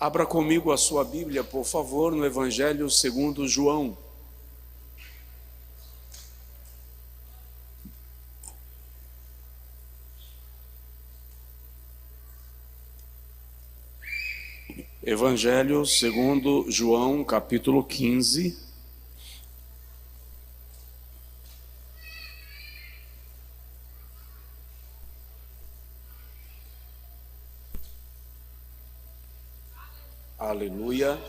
Abra comigo a sua Bíblia, por favor, no Evangelho segundo João. Evangelho segundo João, capítulo 15. Aleluia.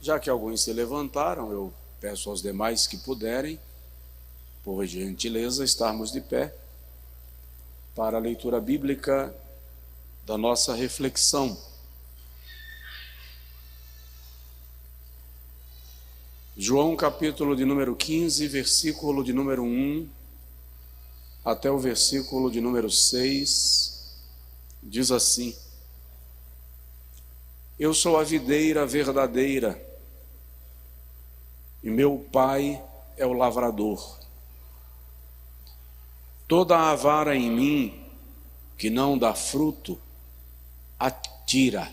Já que alguns se levantaram, eu peço aos demais que puderem, por gentileza, estarmos de pé para a leitura bíblica da nossa reflexão. João, capítulo de número 15, versículo de número 1 até o versículo de número 6, diz assim: Eu sou a videira verdadeira, e meu Pai é o lavrador. Toda a vara em mim que não dá fruto, atira,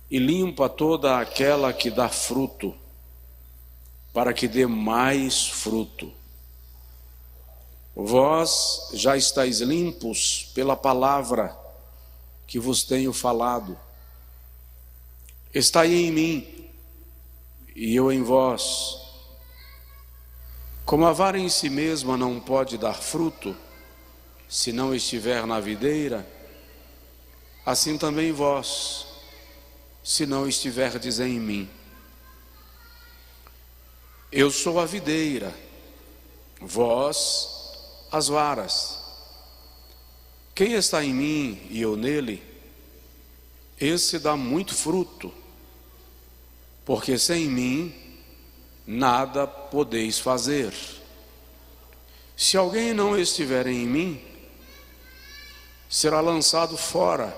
e limpa toda aquela que dá fruto, para que dê mais fruto. Vós já estáis limpos pela palavra que vos tenho falado. Estai em mim, e eu em vós. Como a vara em si mesma não pode dar fruto, se não estiver na videira, assim também vós, se não estiverdes em mim. Eu sou a videira, vós as varas. Quem está em mim e eu nele, esse dá muito fruto, porque sem mim nada podeis fazer. Se alguém não estiver em mim, será lançado fora,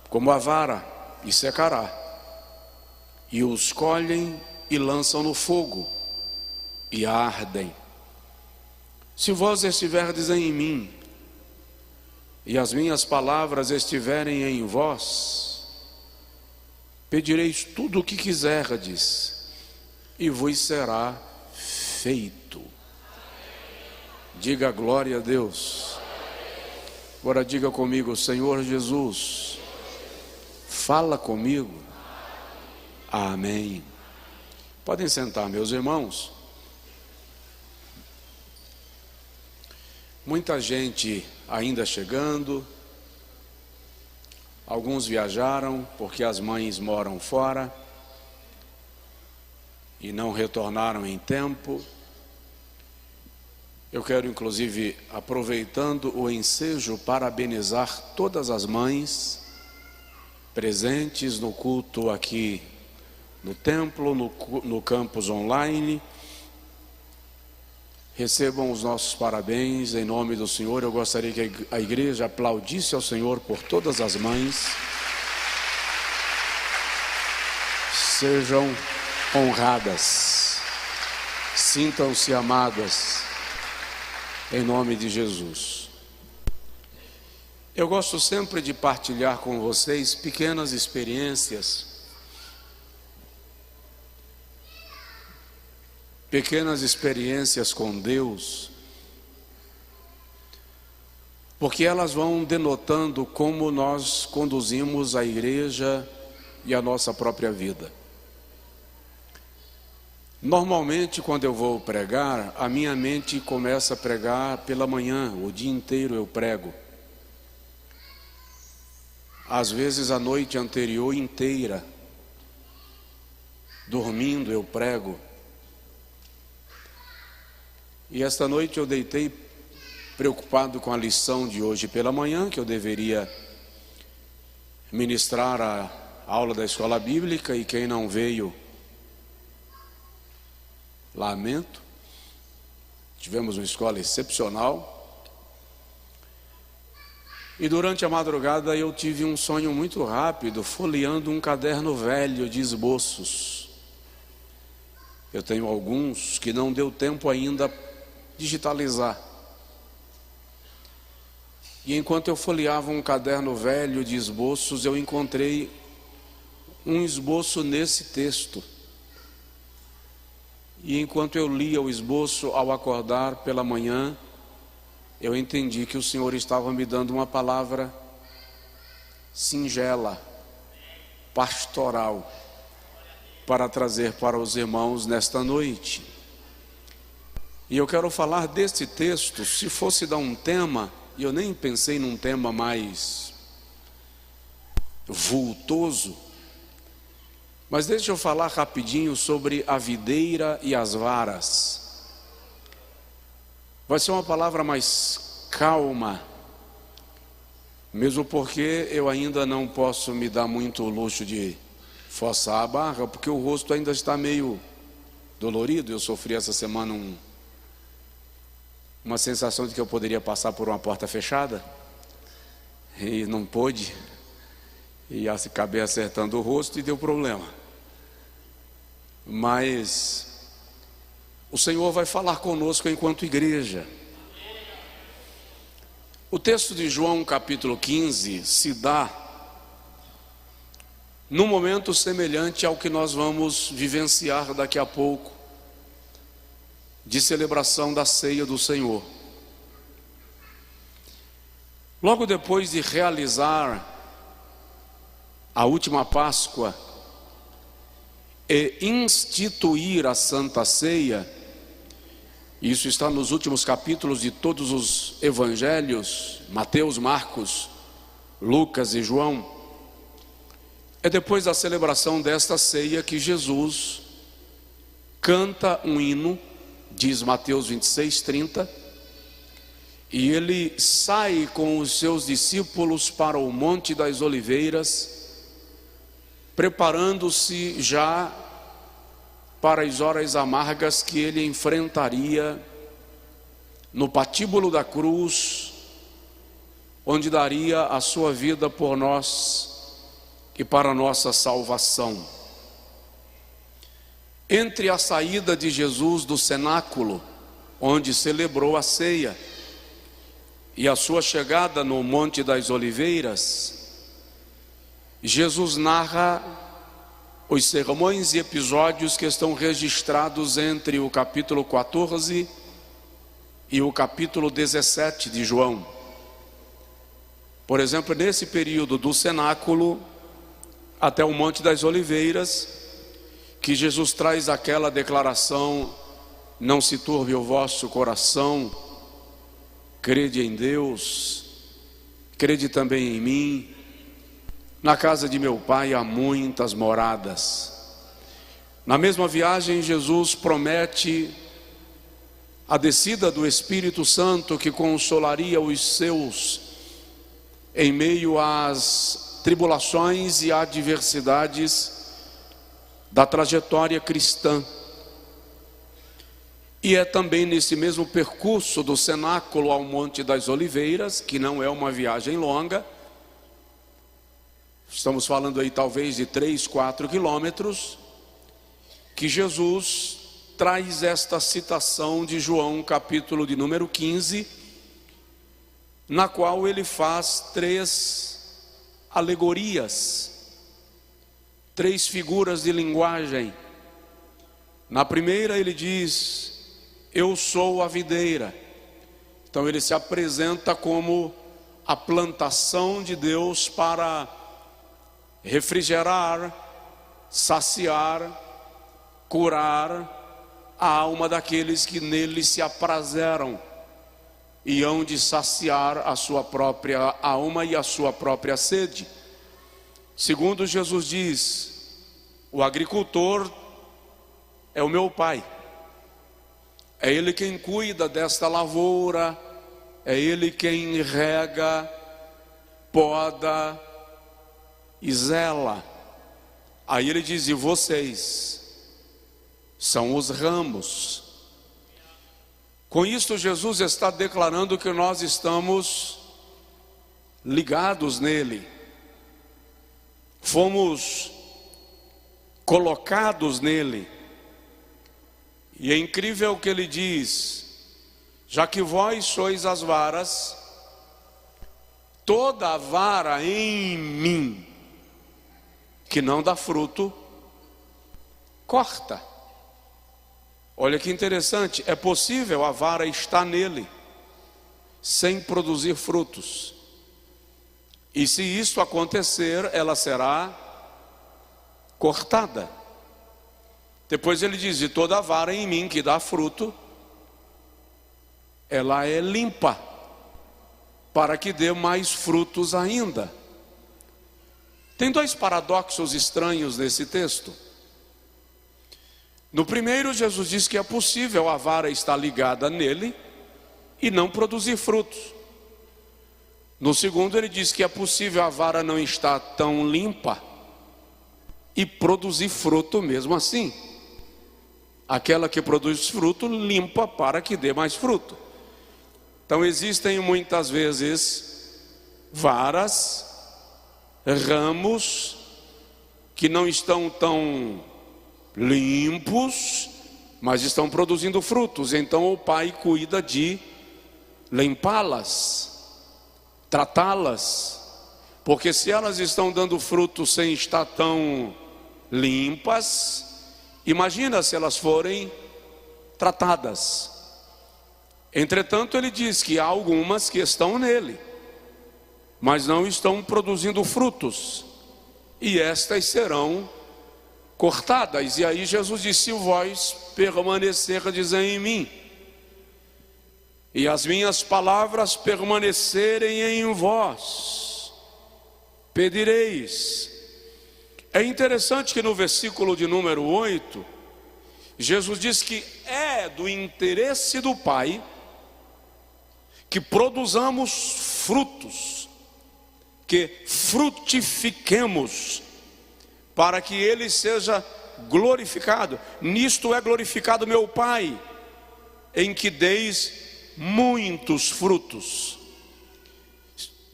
como a vara, e secará. E os colhem e lançam no fogo, e ardem. Se vós estiverdes em mim, e as minhas palavras estiverem em vós, pedireis tudo o que quiserdes, e vos será feito. Diga glória a Deus. Agora diga comigo: Senhor Jesus, fala comigo. Amém. Podem sentar, meus irmãos. Muita gente ainda chegando. Alguns viajaram porque as mães moram fora e não retornaram em tempo. Eu quero, inclusive, aproveitando o ensejo, parabenizar todas as mães presentes no culto aqui no templo, no campus online. Recebam os nossos parabéns em nome do Senhor. Eu gostaria que a igreja aplaudisse ao Senhor por todas as mães. Sejam honradas, sintam-se amadas, em nome de Jesus. Eu gosto sempre de partilhar com vocês pequenas experiências, com Deus, porque elas vão denotando como nós conduzimos a igreja e a nossa própria vida. Normalmente, quando eu vou pregar, a minha mente começa a pregar pela manhã, o dia inteiro eu prego. Às vezes a noite anterior inteira, dormindo, eu prego. E esta noite eu deitei preocupado com a lição de hoje pela manhã, que eu deveria ministrar a aula da escola bíblica, e quem não veio, lamento. Tivemos uma escola excepcional. E durante a madrugada eu tive um sonho muito rápido, folheando um caderno velho de esboços. Eu tenho alguns que não deu tempo ainda digitalizar. E enquanto eu folheava um caderno velho de esboços, eu encontrei um esboço nesse texto. E enquanto eu lia o esboço, ao acordar pela manhã, eu entendi que o Senhor estava me dando uma palavra singela, pastoral, para trazer para os irmãos nesta noite. E eu quero falar deste texto. Se fosse dar um tema, e eu nem pensei num tema mais vultoso, mas deixa eu falar rapidinho sobre a videira e as varas. Vai ser uma palavra mais calma, mesmo porque eu ainda não posso me dar muito o luxo de forçar a barra, porque o rosto ainda está meio dolorido. Eu sofri essa semana uma sensação de que eu poderia passar por uma porta fechada e não pude, e acabei acertando o rosto e deu problema. Mas o Senhor vai falar conosco enquanto igreja. O texto de João capítulo 15 se dá num momento semelhante ao que nós vamos vivenciar daqui a pouco, de celebração da ceia do Senhor. Logo depois de realizar a última Páscoa e instituir a Santa Ceia, isso está nos últimos capítulos de todos os evangelhos, Mateus, Marcos, Lucas e João. É depois da celebração desta ceia que Jesus canta um hino, diz Mateus 26:30, e ele sai com os seus discípulos para o Monte das Oliveiras, preparando-se já para as horas amargas que ele enfrentaria no patíbulo da cruz, onde daria a sua vida por nós e para a nossa salvação. Entre a saída de Jesus do cenáculo, onde celebrou a ceia, e a sua chegada no Monte das Oliveiras, Jesus narra os sermões e episódios que estão registrados entre o capítulo 14 e o capítulo 17 de João. Por exemplo, nesse período do cenáculo até o Monte das Oliveiras, que Jesus traz aquela declaração: não se turbe o vosso coração, crede em Deus, crede também em mim. Na casa de meu Pai há muitas moradas. Na mesma viagem, Jesus promete a descida do Espírito Santo, que consolaria os seus em meio às tribulações e adversidades da trajetória cristã. E é também nesse mesmo percurso do cenáculo ao Monte das Oliveiras, que não é uma viagem longa, estamos falando aí talvez de 3-4 quilômetros, que Jesus traz esta citação de João, capítulo de número 15, na qual ele faz 3 alegorias, 3 figuras de linguagem. Na primeira ele diz: eu sou a videira. Então ele se apresenta como a plantação de Deus para refrigerar, saciar, curar a alma daqueles que nele se aprazeram e hão de saciar a sua própria alma e a sua própria sede. Segundo, Jesus diz: o agricultor é o meu Pai, é Ele quem cuida desta lavoura, é Ele quem rega, poda e zela. Aí ele diz: e vocês são os ramos. Com isto, Jesus está declarando que nós estamos ligados nele, fomos colocados nele. E é incrível o que ele diz: já que vós sois as varas, toda a vara em mim que não dá fruto, corta. Olha que interessante, é possível a vara estar nele, sem produzir frutos. E se isso acontecer, ela será cortada. Depois ele diz, e toda a vara em mim que dá fruto, ela é limpa, para que dê mais frutos ainda. Tem dois paradoxos estranhos nesse texto. No primeiro, Jesus diz que é possível a vara estar ligada nele e não produzir frutos. No segundo, ele diz que é possível a vara não estar tão limpa e produzir fruto mesmo assim. Aquela que produz fruto, limpa para que dê mais fruto. Então existem muitas vezes varas, ramos que não estão tão limpos, mas estão produzindo frutos. Então o pai cuida de limpá-las, tratá-las, porque se elas estão dando fruto sem estar tão limpas, imagina se elas forem tratadas. Entretanto, ele diz que há algumas que estão nele, mas não estão produzindo frutos, e estas serão cortadas. E aí Jesus disse, se vós permanecerdes em mim, e as minhas palavras permanecerem em vós, pedireis. É interessante que no versículo de número 8, Jesus diz que é do interesse do Pai que produzamos frutos, que frutifiquemos, para que Ele seja glorificado. Nisto é glorificado meu Pai, em que deis muitos frutos.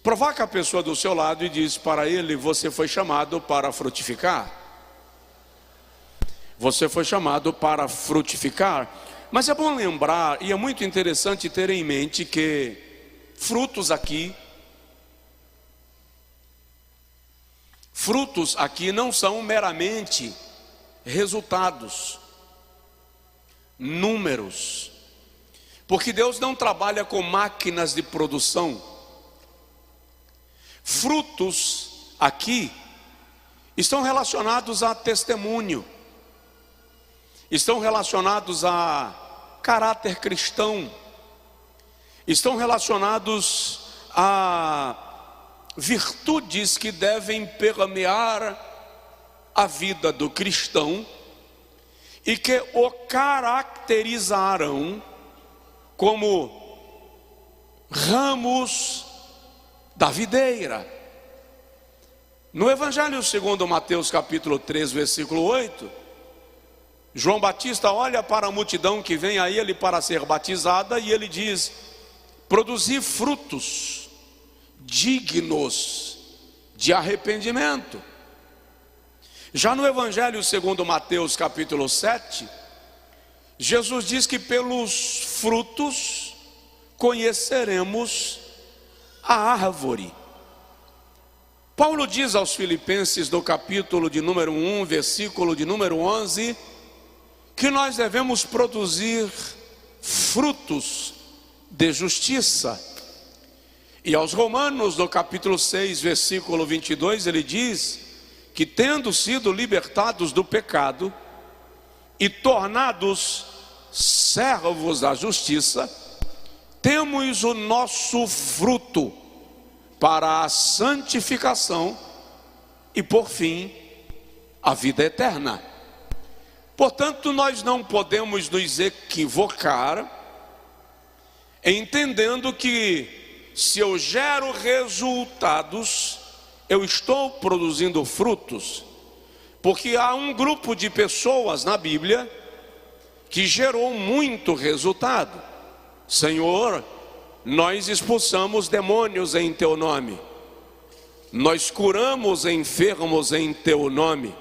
Provoca a pessoa do seu lado e diz para ele, você foi chamado para frutificar. Você foi chamado para frutificar. Mas é bom lembrar, e é muito interessante ter em mente que frutos aqui não são meramente resultados, números, porque Deus não trabalha com máquinas de produção. Frutos aqui estão relacionados a testemunho, estão relacionados a caráter cristão, estão relacionados a virtudes que devem permear a vida do cristão e que o caracterizarão como ramos da videira. No Evangelho segundo Mateus capítulo 3, versículo 8, João Batista olha para a multidão que vem a ele para ser batizada e ele diz, produzir frutos dignos de arrependimento. Já no Evangelho segundo Mateus capítulo 7, Jesus diz que pelos frutos conheceremos a árvore. Paulo diz aos Filipenses no capítulo de número 1, versículo de número 11, que nós devemos produzir frutos de justiça. E aos Romanos no capítulo 6, versículo 22, ele diz que tendo sido libertados do pecado e tornados servos da justiça, temos o nosso fruto para a santificação e por fim a vida eterna. Portanto, nós não podemos nos equivocar entendendo que se eu gero resultados, eu estou produzindo frutos, porque há um grupo de pessoas na Bíblia que gerou muito resultado. Senhor, nós expulsamos demônios em teu nome, nós curamos enfermos em teu nome,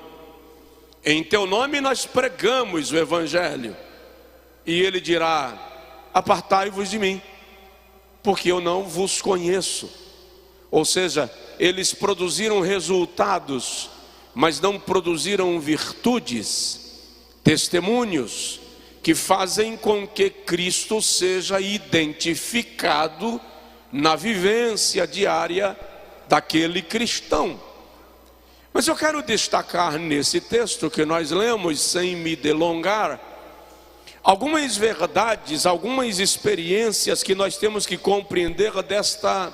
em teu nome nós pregamos o Evangelho. E ele dirá, apartai-vos de mim, porque eu não vos conheço. Ou seja, eles produziram resultados, mas não produziram virtudes, testemunhos, que fazem com que Cristo seja identificado na vivência diária daquele cristão. Mas eu quero destacar nesse texto que nós lemos, sem me delongar, algumas verdades, algumas experiências que nós temos que compreender desta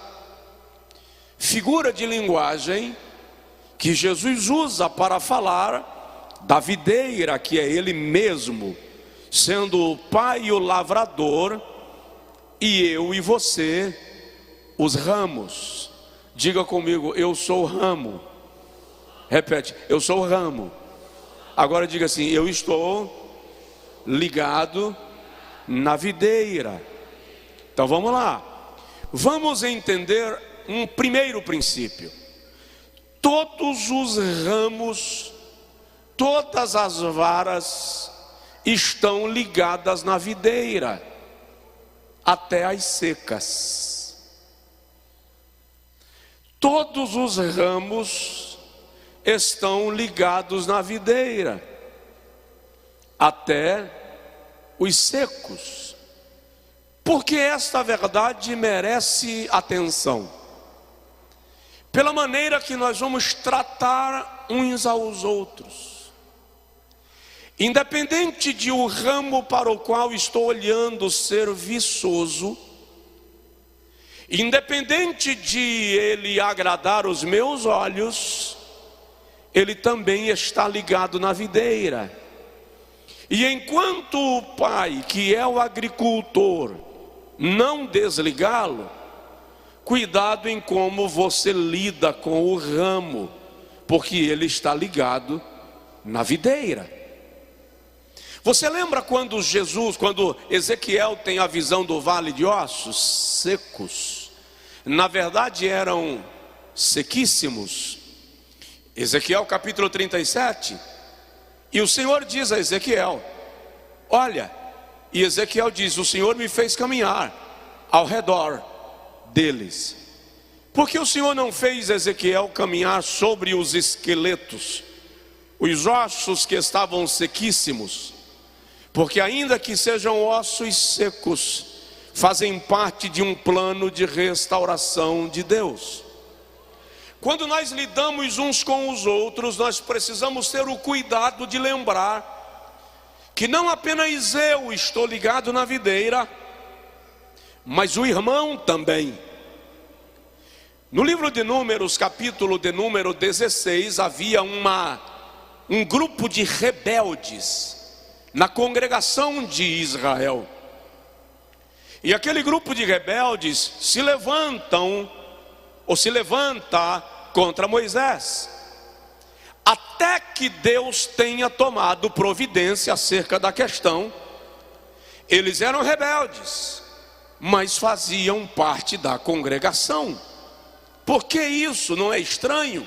figura de linguagem que Jesus usa para falar da videira, que é Ele mesmo, sendo o Pai o lavrador e eu e você os ramos. Diga comigo, eu sou o ramo. Repete, eu sou o ramo. Agora diga assim, eu estou ligado na videira. Então vamos lá. Vamos entender um primeiro princípio. Todos os ramos, todas as varas estão ligadas na videira, até as secas. Todos os ramos estão ligados na videira, até os secos. Porque esta verdade merece atenção. Pela maneira que nós vamos tratar uns aos outros. Independente de o ramo para o qual estou olhando ser viçoso, independente de ele agradar os meus olhos, ele também está ligado na videira. E enquanto o pai, que é o agricultor, não desligá-lo, cuidado em como você lida com o ramo, porque ele está ligado na videira. Você lembra quando Ezequiel tem a visão do vale de ossos secos? Na verdade eram sequíssimos. Ezequiel capítulo 37. E o Senhor diz a Ezequiel, olha, e Ezequiel diz, o Senhor me fez caminhar ao redor deles. Porque o Senhor não fez Ezequiel caminhar sobre os esqueletos, os ossos que estavam sequíssimos? Porque ainda que sejam ossos secos, fazem parte de um plano de restauração de Deus. Quando nós lidamos uns com os outros, nós precisamos ter o cuidado de lembrar que não apenas eu estou ligado na videira, mas o irmão também. No livro de Números, capítulo de número 16, havia um grupo de rebeldes na congregação de Israel. E aquele grupo de rebeldes se levanta contra Moisés, até que Deus tenha tomado providência acerca da questão. Eles eram rebeldes, mas faziam parte da congregação. Por que isso? Não é estranho?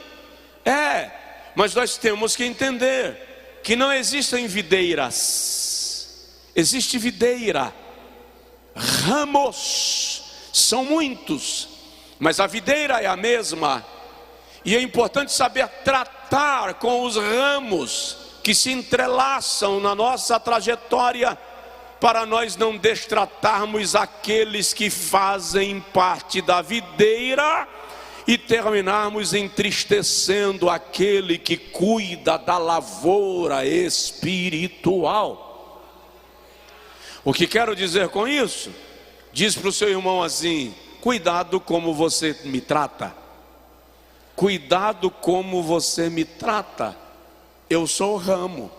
Mas nós temos que entender que não existem videiras, existe videira. Ramos são muitos, mas a videira é a mesma. E é importante saber tratar com os ramos que se entrelaçam na nossa trajetória, para nós não destratarmos aqueles que fazem parte da videira e terminarmos entristecendo aquele que cuida da lavoura espiritual. O que quero dizer com isso? Diz para o seu irmão assim: cuidado como você me trata. Cuidado como você me trata. Eu sou o ramo.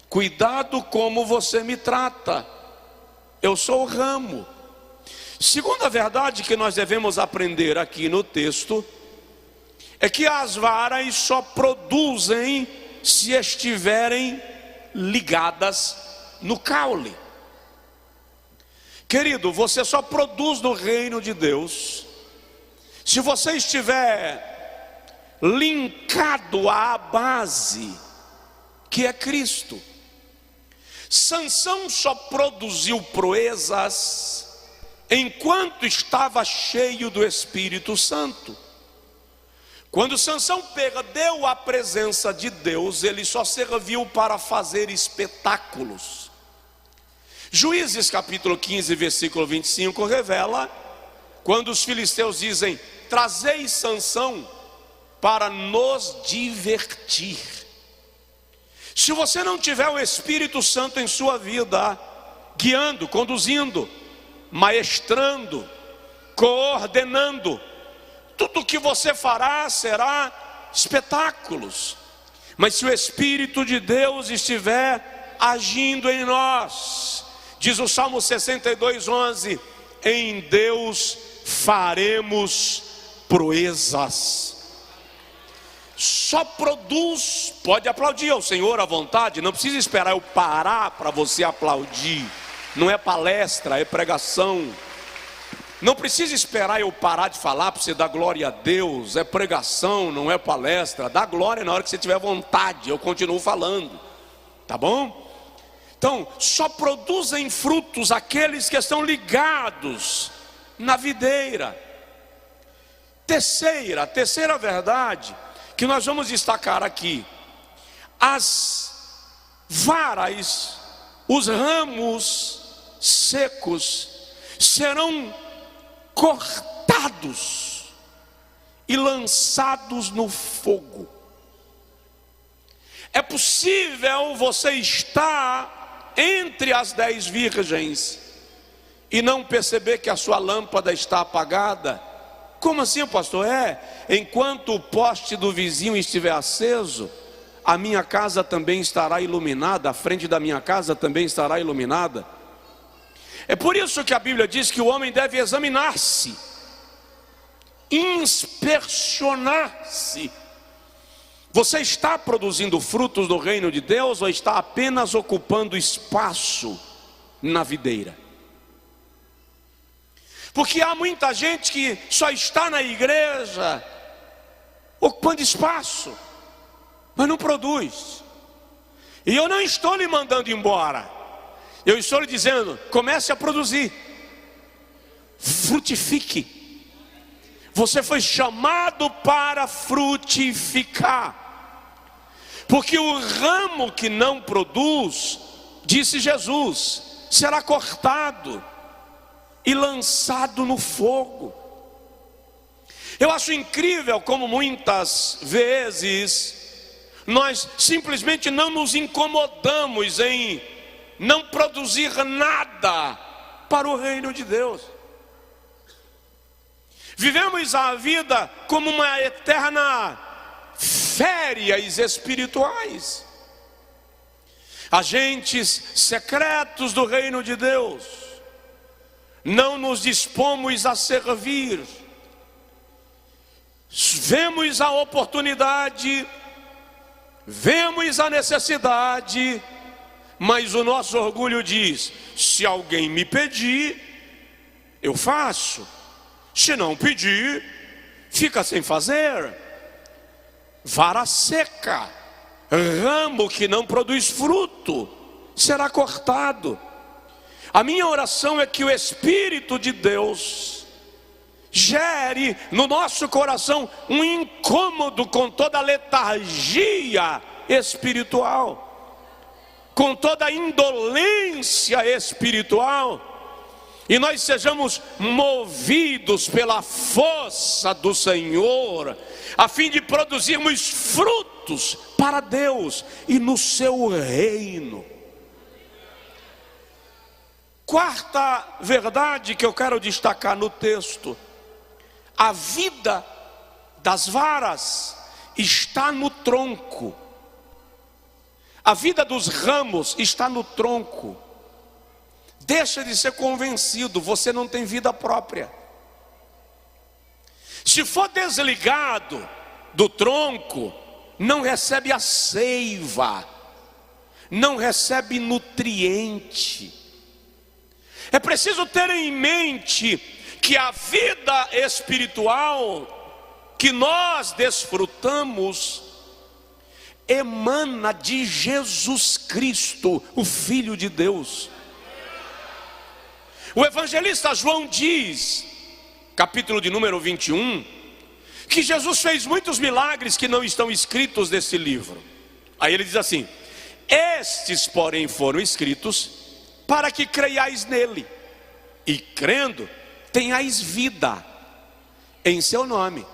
Cuidado como você me trata. Eu sou o ramo. Segunda verdade que nós devemos aprender aqui no texto é que as varas só produzem se estiverem ligadas no caule. Querido, você só produz no reino de Deus se você estiver linkado à base, que é Cristo. Sansão só produziu proezas enquanto estava cheio do Espírito Santo. Quando Sansão perdeu a presença de Deus, ele só serviu para fazer espetáculos. Juízes capítulo 15, versículo 25 revela, quando os filisteus dizem: trazei Sansão para nos divertir. Se você não tiver o Espírito Santo em sua vida, guiando, conduzindo, maestrando, coordenando, tudo que você fará será espetáculos. Mas se o Espírito de Deus estiver agindo em nós, diz o Salmo 62:11, em Deus faremos proezas. Só produz, pode aplaudir ao Senhor à vontade, não precisa esperar eu parar para você aplaudir. Não é palestra, é pregação. Não precisa esperar eu parar de falar para você dar glória a Deus. É pregação, não é palestra. Dá glória na hora que você tiver vontade, eu continuo falando. Tá bom? Então, só produzem frutos aqueles que estão ligados na videira. Terceira verdade que nós vamos destacar aqui: as varas, os ramos secos serão cortados e lançados no fogo. É possível você estar entre as 10 virgens e não perceber que a sua lâmpada está apagada. Como assim, pastor? Enquanto o poste do vizinho estiver aceso, a minha casa também estará iluminada, a frente da minha casa também estará iluminada. É por isso que a Bíblia diz que o homem deve examinar-se, inspecionar-se. Você está produzindo frutos do reino de Deus ou está apenas ocupando espaço na videira? Porque há muita gente que só está na igreja ocupando espaço, mas não produz. E eu não estou lhe mandando embora, eu estou lhe dizendo: comece a produzir, frutifique. Você foi chamado para frutificar. Porque o ramo que não produz, disse Jesus, será cortado e lançado no fogo. Eu acho incrível como muitas vezes nós simplesmente não nos incomodamos em não produzir nada para o reino de Deus. Vivemos a vida como uma eterna férias espirituais, agentes secretos do reino de Deus. Não nos dispomos a servir. Vemos a oportunidade, vemos a necessidade, mas o nosso orgulho diz: se alguém me pedir, eu faço. Se não pedir, fica sem fazer. Vara seca, ramo que não produz fruto, será cortado. A minha oração é que o Espírito de Deus gere no nosso coração um incômodo com toda a letargia espiritual, com toda a indolência espiritual, e nós sejamos movidos pela força do Senhor, a fim de produzirmos frutos para Deus e no seu reino. Quarta verdade que eu quero destacar no texto: a vida das varas está no tronco, a vida dos ramos está no tronco. Deixa de ser convencido, você não tem vida própria. Se for desligado do tronco, não recebe a seiva, não recebe nutriente. É preciso ter em mente que a vida espiritual que nós desfrutamos emana de Jesus Cristo, o Filho de Deus. O evangelista João diz, capítulo de número 21, que Jesus fez muitos milagres que não estão escritos nesse livro. Aí ele diz assim: estes, porém, foram escritos para que creiais nele, e crendo, tenhais vida em seu nome.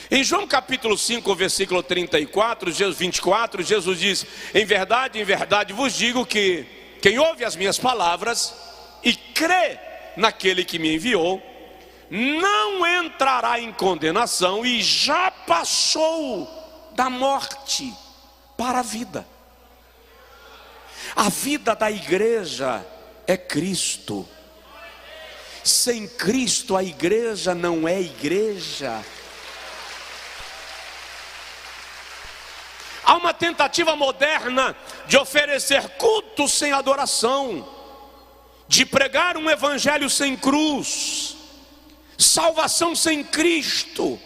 Em João capítulo 5, versículo 24, Jesus diz: em verdade vos digo que quem ouve as minhas palavras e crê naquele que me enviou, não entrará em condenação, e já passou da morte para a vida. A vida da igreja é Cristo. Sem Cristo a igreja não é igreja. Há uma tentativa moderna de oferecer culto sem adoração, de pregar um evangelho sem cruz, salvação sem Cristo,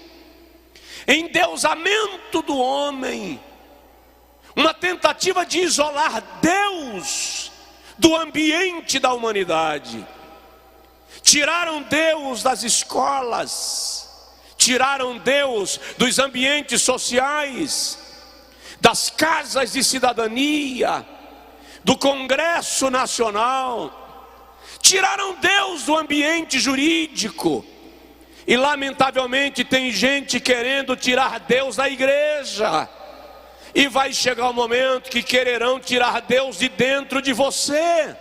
endeusamento do homem, uma tentativa de isolar Deus do ambiente da humanidade. Tiraram Deus das escolas, tiraram Deus dos ambientes sociais, das casas de cidadania, do Congresso Nacional, tiraram Deus do ambiente jurídico, e lamentavelmente tem gente querendo tirar Deus da igreja, e vai chegar o momento que quererão tirar Deus de dentro de você.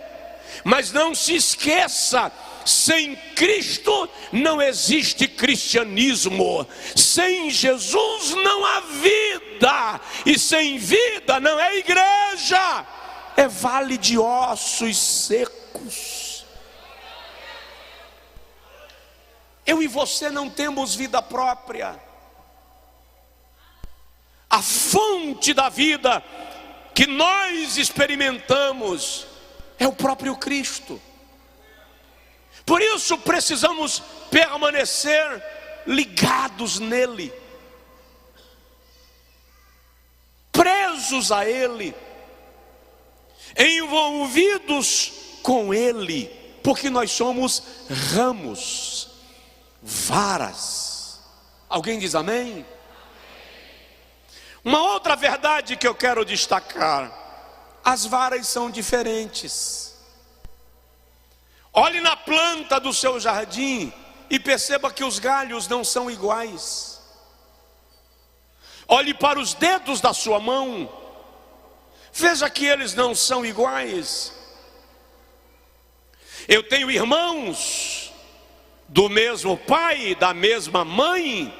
Mas não se esqueça, sem Cristo não existe cristianismo, sem Jesus não há vida, e sem vida não é igreja, é vale de ossos secos. Eu e você não temos vida própria. A fonte da vida que nós experimentamos é o próprio Cristo. Por isso precisamos permanecer ligados nele, presos a ele, envolvidos com ele, porque nós somos ramos, varas. Alguém diz amém? Uma outra verdade que eu quero destacar: as varas são diferentes. Olhe na planta do seu jardim e perceba que os galhos não são iguais. Olhe para os dedos da sua mão, veja que eles não são iguais. Eu tenho irmãos do mesmo pai, da mesma mãe,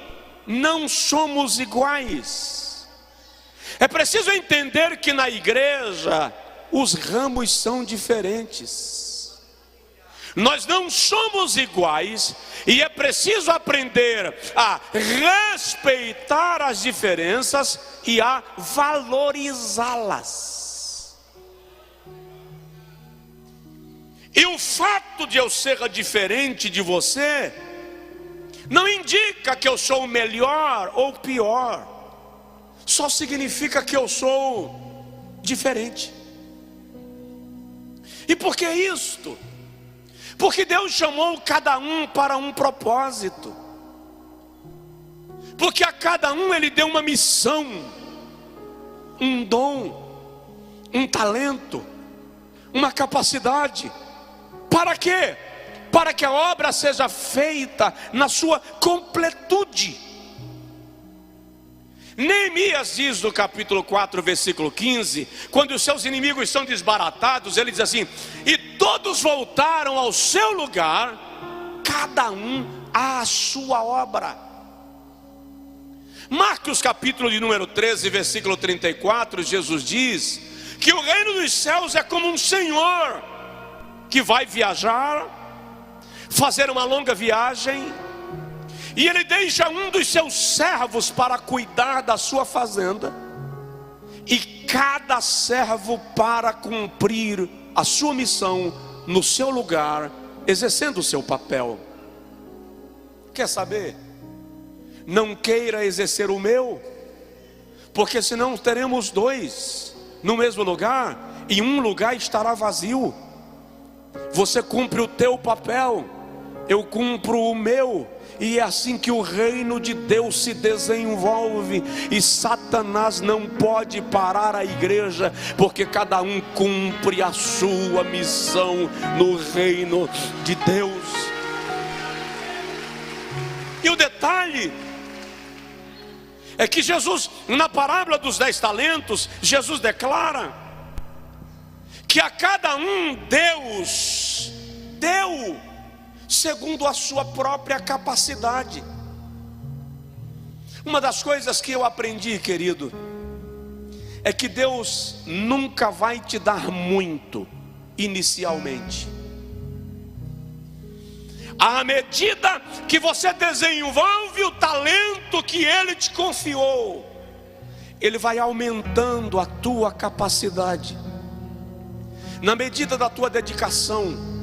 não somos iguais. É preciso entender que na igreja os ramos são diferentes. Nós não somos iguais, e é preciso aprender a respeitar as diferenças e a valorizá-las. E o fato de eu ser diferente de você não indica que eu sou melhor ou pior, só significa que eu sou diferente. E por que isto? Porque Deus chamou cada um para um propósito, porque a cada um Ele deu uma missão, um dom, um talento, uma capacidade. Para quê? Para que a obra seja feita na sua completude. Neemias diz no capítulo 4, versículo 15, quando os seus inimigos são desbaratados, ele diz assim: e todos voltaram ao seu lugar, cada um à sua obra. Marcos capítulo de número 13, versículo 34, Jesus diz que o reino dos céus é como um senhor que vai viajar, fazer uma longa viagem, e ele deixa um dos seus servos para cuidar da sua fazenda, e cada servo para cumprir a sua missão no seu lugar, exercendo o seu papel. Quer saber? Não queira exercer o meu, porque senão teremos dois no mesmo lugar, e um lugar estará vazio. Você cumpre o teu papel, eu cumpro o meu. E é assim que o reino de Deus se desenvolve. E Satanás não pode parar a igreja, porque cada um cumpre a sua missão no reino de Deus. E o detalhe é que Jesus, na parábola dos 10 talentos, Jesus declara que a cada um Deus deu segundo a sua própria capacidade. Uma das coisas que eu aprendi, querido, é que Deus nunca vai te dar muito inicialmente. À medida que você desenvolve o talento que Ele te confiou, Ele vai aumentando a tua capacidade. Na medida da tua dedicação,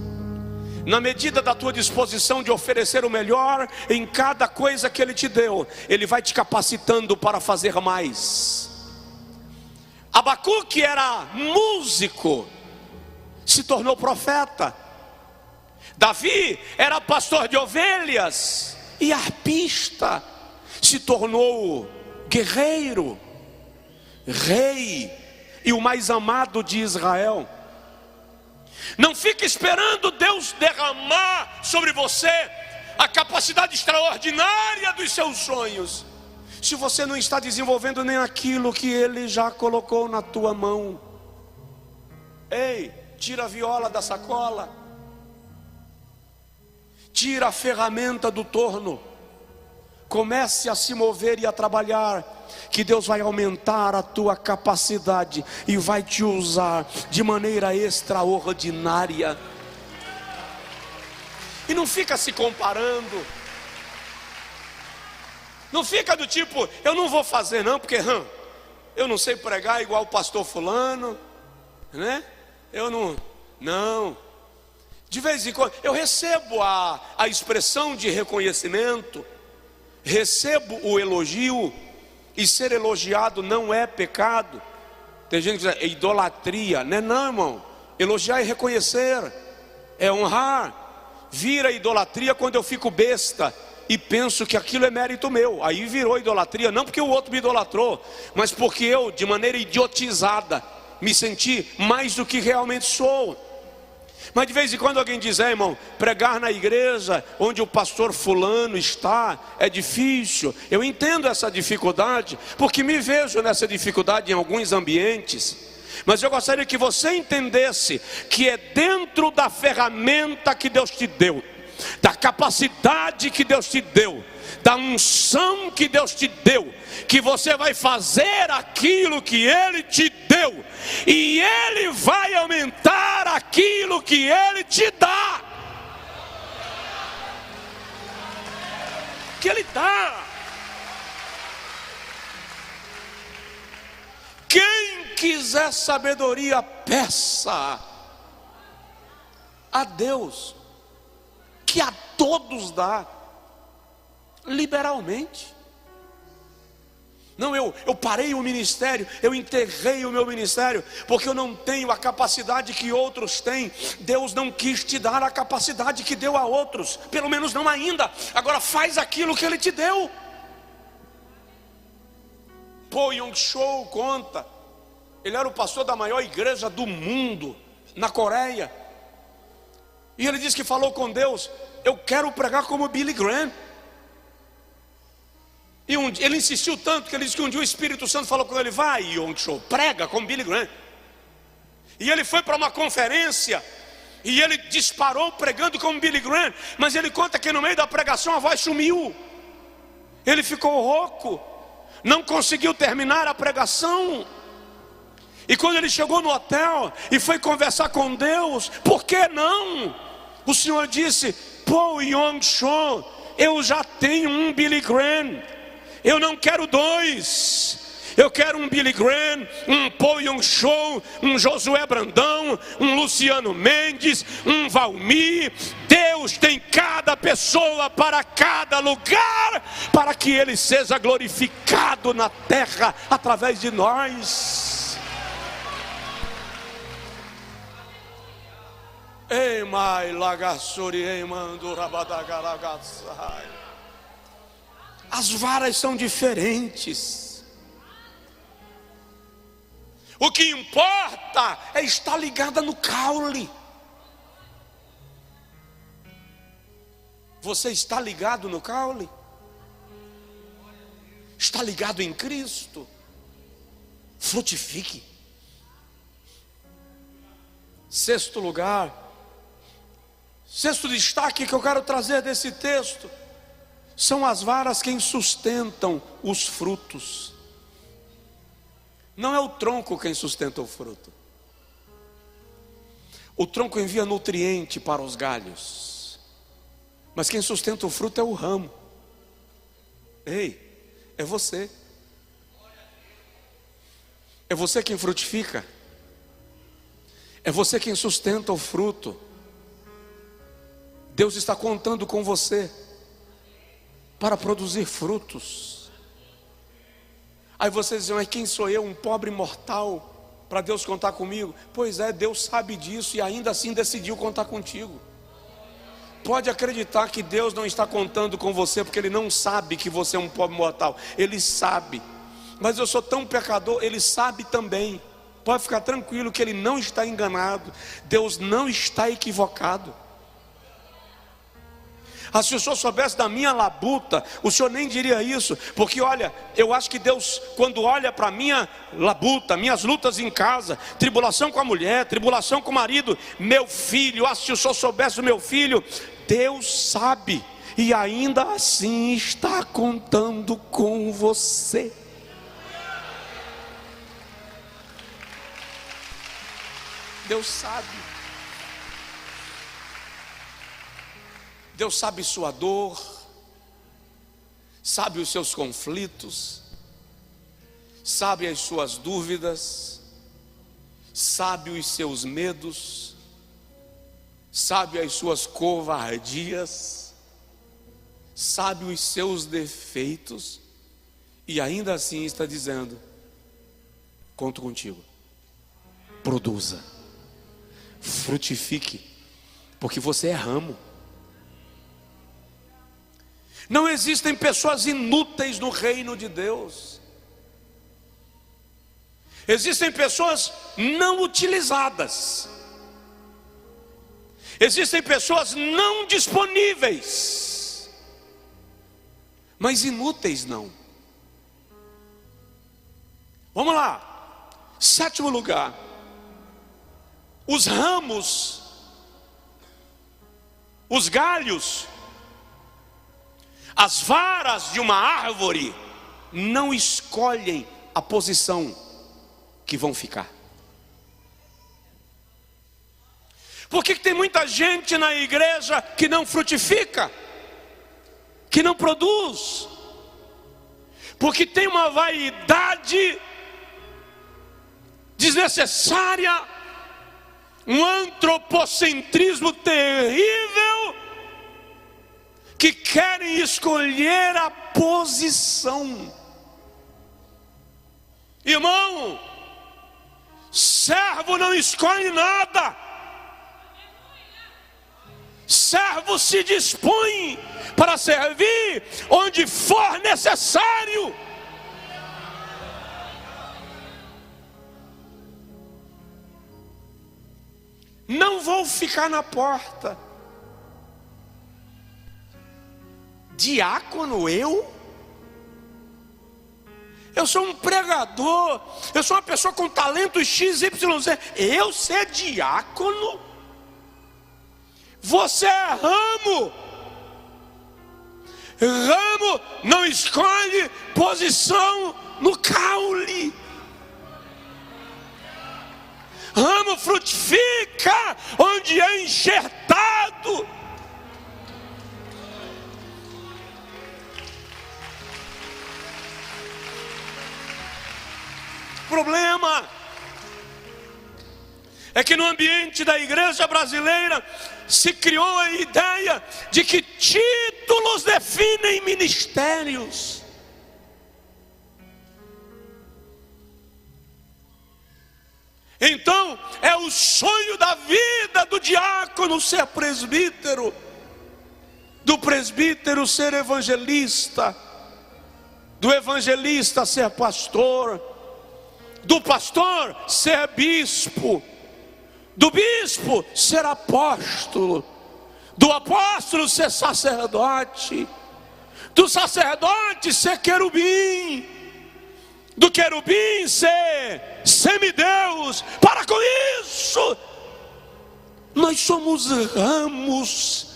na medida da tua disposição de oferecer o melhor em cada coisa que Ele te deu, Ele vai te capacitando para fazer mais. Abacuque era músico, se tornou profeta. Davi era pastor de ovelhas e arpista, se tornou guerreiro, rei e o mais amado de Israel. Não fique esperando Deus derramar sobre você a capacidade extraordinária dos seus sonhos, se você não está desenvolvendo nem aquilo que Ele já colocou na tua mão. Ei, tira a viola da sacola, tira a ferramenta do torno, comece a se mover e a trabalhar, que Deus vai aumentar a tua capacidade e vai te usar de maneira extraordinária. E não fica se comparando, não fica do tipo, eu não vou fazer não, porque eu não sei pregar igual o pastor fulano, né? Eu não. De vez em quando eu recebo a expressão de reconhecimento, recebo o elogio. E ser elogiado não é pecado. Tem gente que diz, é idolatria. Não, irmão. Elogiar é reconhecer, é honrar. Vira idolatria quando eu fico besta e penso que aquilo é mérito meu. Aí virou idolatria, não porque o outro me idolatrou, mas porque eu, de maneira idiotizada, me senti mais do que realmente sou. Mas de vez em quando alguém diz, irmão, pregar na igreja onde o pastor fulano está é difícil. Eu entendo essa dificuldade, porque me vejo nessa dificuldade em alguns ambientes. Mas eu gostaria que você entendesse que é dentro da ferramenta que Deus te deu, da capacidade que Deus te deu, da unção que Deus te deu, que você vai fazer aquilo que Ele te deu, e Ele vai aumentar aquilo que Ele te dá. Que Ele dá. Quem quiser sabedoria, peça a Deus, que a todos dá liberalmente. Não, eu parei o ministério, eu enterrei o meu ministério, porque eu não tenho a capacidade que outros têm. Deus não quis te dar a capacidade que deu a outros, pelo menos não ainda. Agora faz aquilo que Ele te deu. Po Yong-cho conta, ele era o pastor da maior igreja do mundo, na Coreia. E ele disse que falou com Deus, eu quero pregar como Billy Graham. E ele insistiu tanto que ele disse que um dia o Espírito Santo falou com ele, vai Yong-cho, prega como Billy Graham. E ele foi para uma conferência e ele disparou pregando como Billy Graham. Mas ele conta que no meio da pregação a voz sumiu. Ele ficou rouco, não conseguiu terminar a pregação. E quando ele chegou no hotel e foi conversar com Deus, por que não? O Senhor disse, Po Yong-cho, eu já tenho um Billy Graham, eu não quero dois. Eu quero um Billy Graham, um Po Yong-cho, um Josué Brandão, um Luciano Mendes, um Valmir. Deus tem cada pessoa para cada lugar, para que Ele seja glorificado na terra através de nós. Ei, mai lagassori, ei, mandurabadagaragassai. As varas são diferentes. O que importa é estar ligada no caule. Você está ligado no caule? Está ligado em Cristo? Frutifique. Sexto lugar, sexto destaque que eu quero trazer desse texto, são as varas quem sustentam os frutos. Não é o tronco quem sustenta o fruto. O tronco envia nutriente para os galhos, mas quem sustenta o fruto é o ramo. Ei, é você. É você quem frutifica. É você quem sustenta o fruto. Deus está contando com você para produzir frutos. Aí vocês dizem, mas quem sou eu, um pobre mortal, para Deus contar comigo? Pois é, Deus sabe disso e ainda assim decidiu contar contigo. Pode acreditar que Deus não está contando com você porque Ele não sabe que você é um pobre mortal. Ele sabe. Mas eu sou tão pecador, Ele sabe também. Pode ficar tranquilo que Ele não está enganado. Deus não está equivocado. Se o senhor soubesse da minha labuta, o senhor nem diria isso. Porque olha, eu acho que Deus, quando olha para a minha labuta, minhas lutas em casa, tribulação com a mulher, tribulação com o marido, meu filho, se o senhor soubesse do meu filho, Deus sabe. E ainda assim está contando com você. Deus sabe. Deus sabe sua dor, sabe os seus conflitos, sabe as suas dúvidas, sabe os seus medos, sabe as suas covardias, sabe os seus defeitos, e ainda assim está dizendo: conto contigo, produza, frutifique, porque você é ramo. Não existem pessoas inúteis no reino de Deus. Existem pessoas não utilizadas. Existem pessoas não disponíveis, mas inúteis não. Vamos lá. Sétimo lugar. Os ramos, os galhos, as varas de uma árvore não escolhem a posição que vão ficar. Por que tem muita gente na igreja que não frutifica, que não produz? Porque tem uma vaidade desnecessária, um antropocentrismo terrível, que querem escolher a posição. Irmão, servo não escolhe nada. Servo se dispõe para servir onde for necessário. Não vou ficar na porta. Diácono, eu sou um pregador, eu sou uma pessoa com talento XYZ, eu ser diácono? Você é ramo. Ramo não escolhe posição no caule. Ramo frutifica onde é enxertado. O problema é que no ambiente da igreja brasileira se criou a ideia de que títulos definem ministérios. Então é o sonho da vida do diácono ser presbítero, do presbítero ser evangelista, do evangelista ser pastor, do pastor ser bispo, do bispo ser apóstolo, do apóstolo ser sacerdote, do sacerdote ser querubim, do querubim ser semideus. Para com isso, nós somos ramos.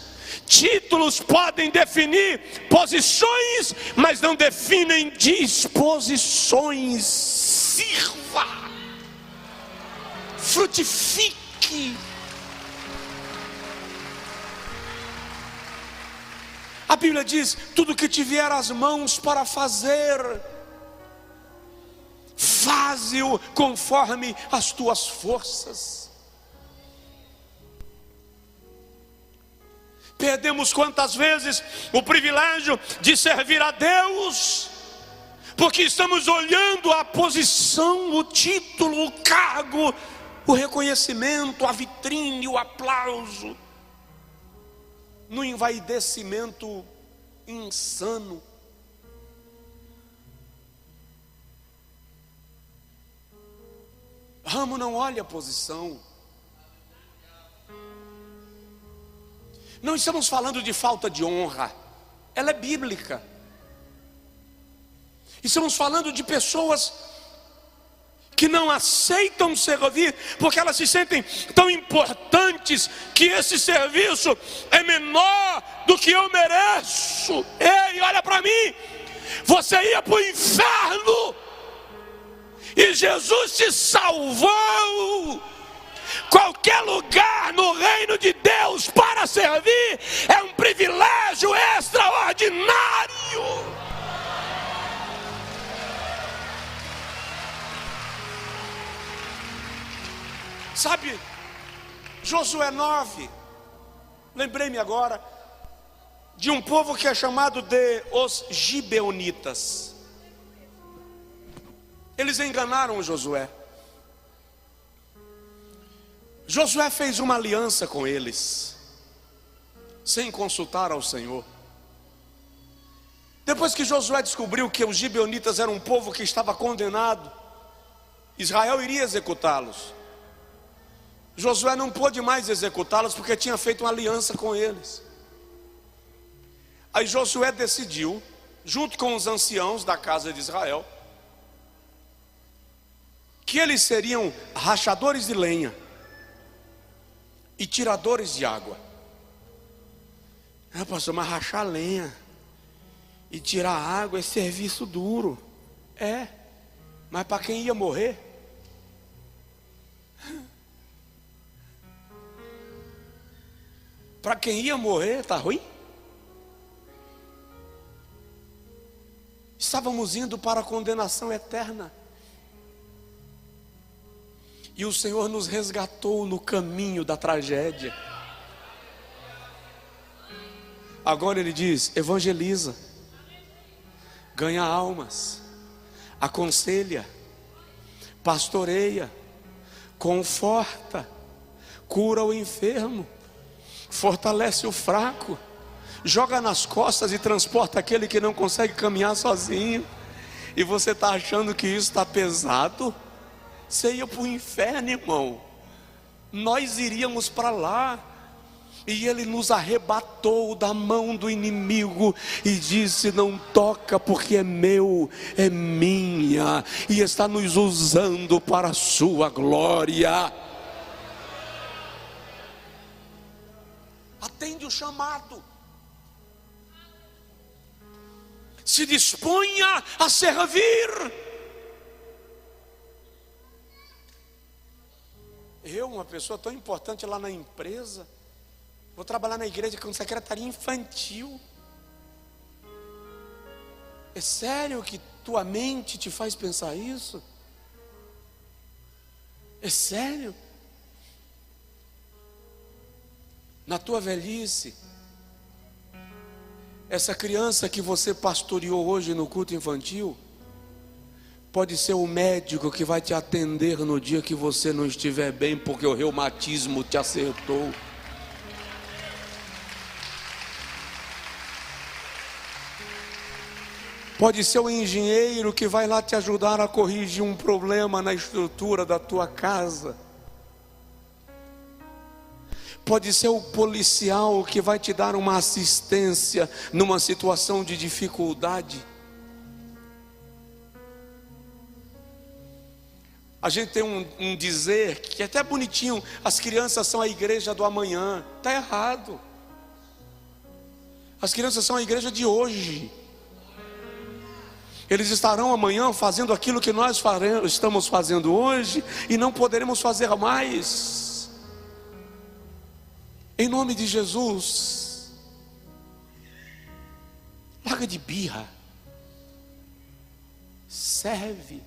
Títulos podem definir posições, mas não definem disposições. Sirva, frutifique. A Bíblia diz: tudo que te vier às mãos para fazer, faze-o conforme as tuas forças. Perdemos quantas vezes o privilégio de servir a Deus, porque estamos olhando a posição, o título, o cargo, o reconhecimento, a vitrine, o aplauso, no envaidecimento insano. Ramo não olha a posição. Não estamos falando de falta de honra, ela é bíblica. Estamos falando de pessoas que não aceitam servir, porque elas se sentem tão importantes que esse serviço é menor do que eu mereço. Ei, olha para mim, você ia para o inferno e Jesus te salvou. Qualquer lugar no reino de Deus para servir é um privilégio extraordinário. Sabe, Josué 9, lembrei-me agora de um povo que é chamado de os Gibeonitas. Eles enganaram Josué. Josué fez uma aliança com eles, sem consultar ao Senhor. Depois que Josué descobriu que os gibeonitas eram um povo que estava condenado, Israel iria executá-los. Josué não pôde mais executá-los porque tinha feito uma aliança com eles. Aí Josué decidiu, junto com os anciãos da casa de Israel, que eles seriam rachadores de lenha e tiradores de água. Pastor, mas rachar lenha e tirar água é serviço duro. É, mas para quem ia morrer? Para quem ia morrer, está ruim? Estávamos indo para a condenação eterna. E o Senhor nos resgatou no caminho da tragédia. Agora Ele diz: evangeliza, ganha almas, aconselha, pastoreia, conforta, cura o enfermo, fortalece o fraco, joga nas costas e transporta aquele que não consegue caminhar sozinho. E você está achando que isso está pesado? Você ia para o inferno, irmão. Nós iríamos para lá. E Ele nos arrebatou da mão do inimigo e disse: não toca, porque é meu, é minha, e está nos usando para a sua glória. Atende o chamado, se disponha a servir. Eu, uma pessoa tão importante lá na empresa, vou trabalhar na igreja com secretaria infantil. É sério que tua mente te faz pensar isso? É sério? Na tua velhice, essa criança que você pastoreou hoje no culto infantil, Pode ser o médico que vai te atender no dia que você não estiver bem, porque o reumatismo te acertou. Pode ser o engenheiro que vai lá te ajudar a corrigir um problema na estrutura da tua casa. Pode ser o policial que vai te dar uma assistência numa situação de dificuldade. A gente tem um dizer que é até bonitinho: as crianças são a igreja do amanhã. Está errado. As crianças são a igreja de hoje. Eles estarão amanhã fazendo aquilo que nós estamos fazendo hoje, e não poderemos fazer mais. Em nome de Jesus, larga de birra, serve,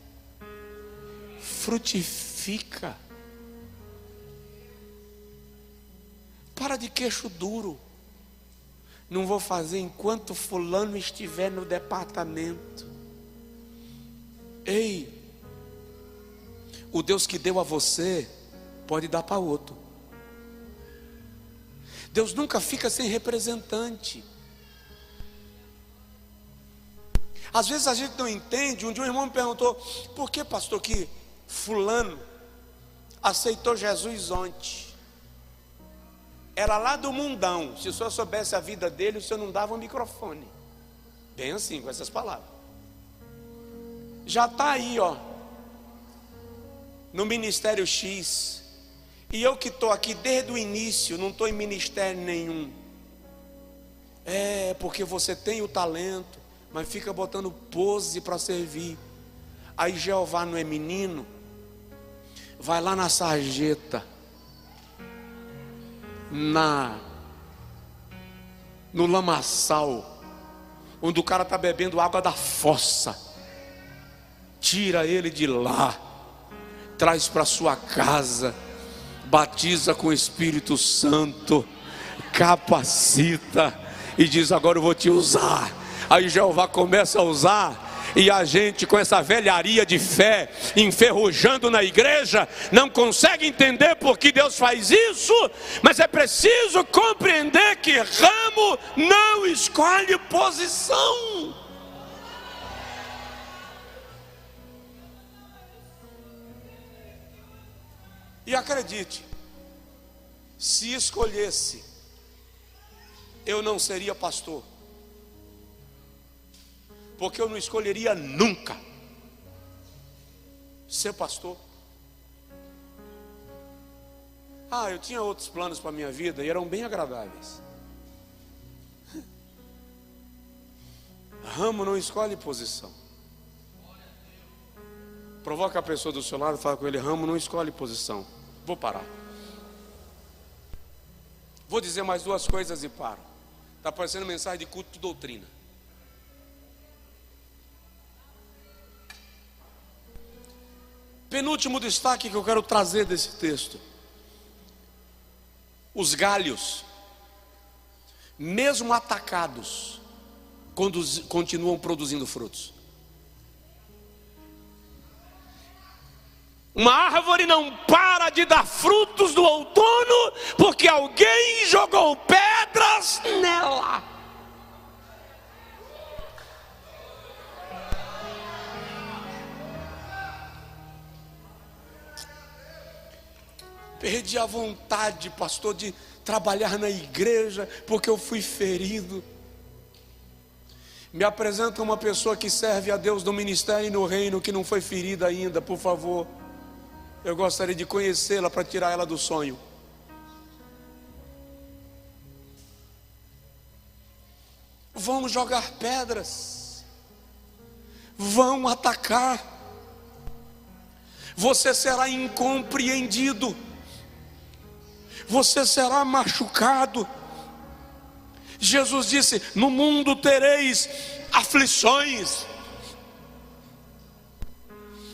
frutifica, para de queixo duro. Não vou fazer enquanto fulano estiver no departamento. Ei, o Deus que deu a você pode dar para outro. Deus nunca fica sem representante. Às vezes a gente não entende. Um dia um irmão me perguntou: por que, pastor, que fulano aceitou Jesus ontem? Era lá do mundão. Se o senhor soubesse a vida dele, o senhor não dava um microfone. Bem assim, com essas palavras. Já está aí, ó, no ministério X, e eu que estou aqui desde o início, não estou em ministério nenhum. É, porque você tem o talento, mas fica botando pose para servir. Aí Jeová não é menino, vai lá na sarjeta, no lamaçal, onde o cara está bebendo água da fossa. Tira ele de lá, traz para sua casa, batiza com o Espírito Santo, capacita e diz: agora eu vou te usar. Aí Jeová começa a usar, e a gente com essa velharia de fé enferrujando na igreja não consegue entender por que Deus faz isso. Mas é preciso compreender que ramo não escolhe posição. E acredite, se escolhesse, eu não seria pastor, porque eu não escolheria nunca ser pastor. Eu tinha outros planos para a minha vida e eram bem agradáveis. Ramo não escolhe posição. Provoca a pessoa do seu lado e fala com ele: ramo não escolhe posição. Vou parar. Vou dizer mais duas coisas e paro. Está parecendo mensagem de culto de doutrina. Penúltimo destaque que eu quero trazer desse texto: os galhos, mesmo atacados, continuam produzindo frutos. Uma árvore não para de dar frutos no outono porque alguém jogou pedras nela. Perdi a vontade, pastor, de trabalhar na igreja porque eu fui ferido. Me apresenta uma pessoa que serve a Deus no ministério e no reino que não foi ferida ainda, por favor. Eu gostaria de conhecê-la para tirar ela do sonho. Vão jogar pedras, vão atacar, você será incompreendido, você será machucado. Jesus disse: no mundo tereis aflições.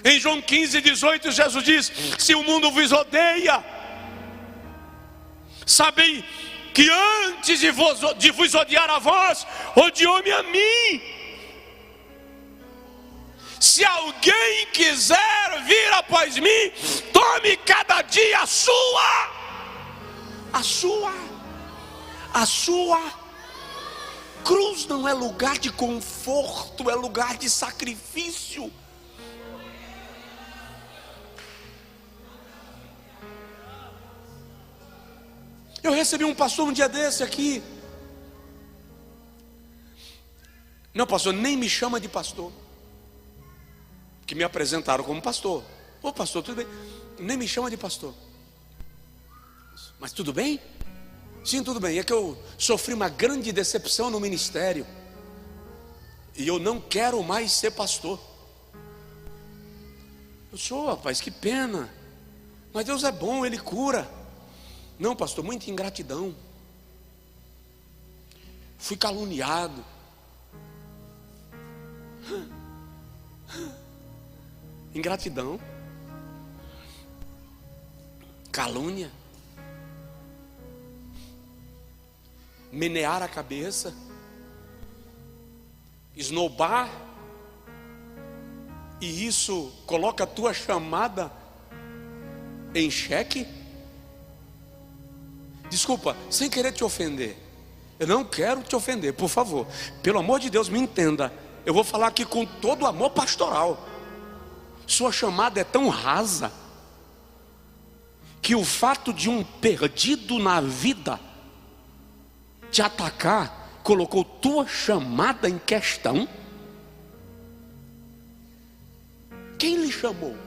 Em João 15:18, Jesus diz: se o mundo vos odeia, sabei que antes de vos odiar a vós, odiou-me a mim. Se alguém quiser vir após mim, tome cada dia a sua cruz. Não é lugar de conforto, é lugar de sacrifício. Eu recebi um pastor um dia desse aqui. Não, pastor, nem me chama de pastor. Que me apresentaram como pastor. Ô pastor, tudo bem? Nem me chama de pastor. Mas tudo bem? Sim, tudo bem. É que eu sofri uma grande decepção no ministério. E eu não quero mais ser pastor. Eu sou, rapaz, que pena. Mas Deus é bom, Ele cura. Não, pastor, muita ingratidão. Fui caluniado. Ingratidão. Calúnia. Menear a cabeça. Esnobar. E isso coloca a tua chamada em xeque. Desculpa, sem querer te ofender. Eu não quero te ofender, por favor. Pelo amor de Deus, me entenda. Eu vou falar aqui com todo o amor pastoral. Sua chamada é tão rasa que o fato de um perdido na vida te atacar colocou tua chamada em questão. Quem lhe chamou?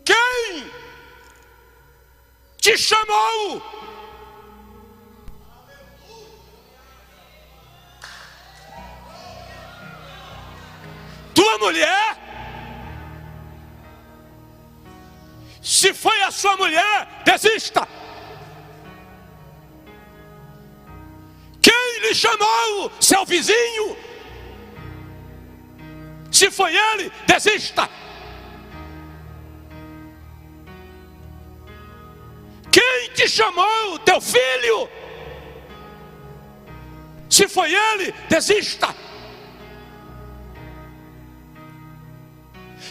Quem te chamou? Tua mulher? Se foi a sua mulher, desista. Quem lhe chamou? Seu vizinho? Se foi ele, desista. Quem te chamou? Teu filho? Se foi ele, desista.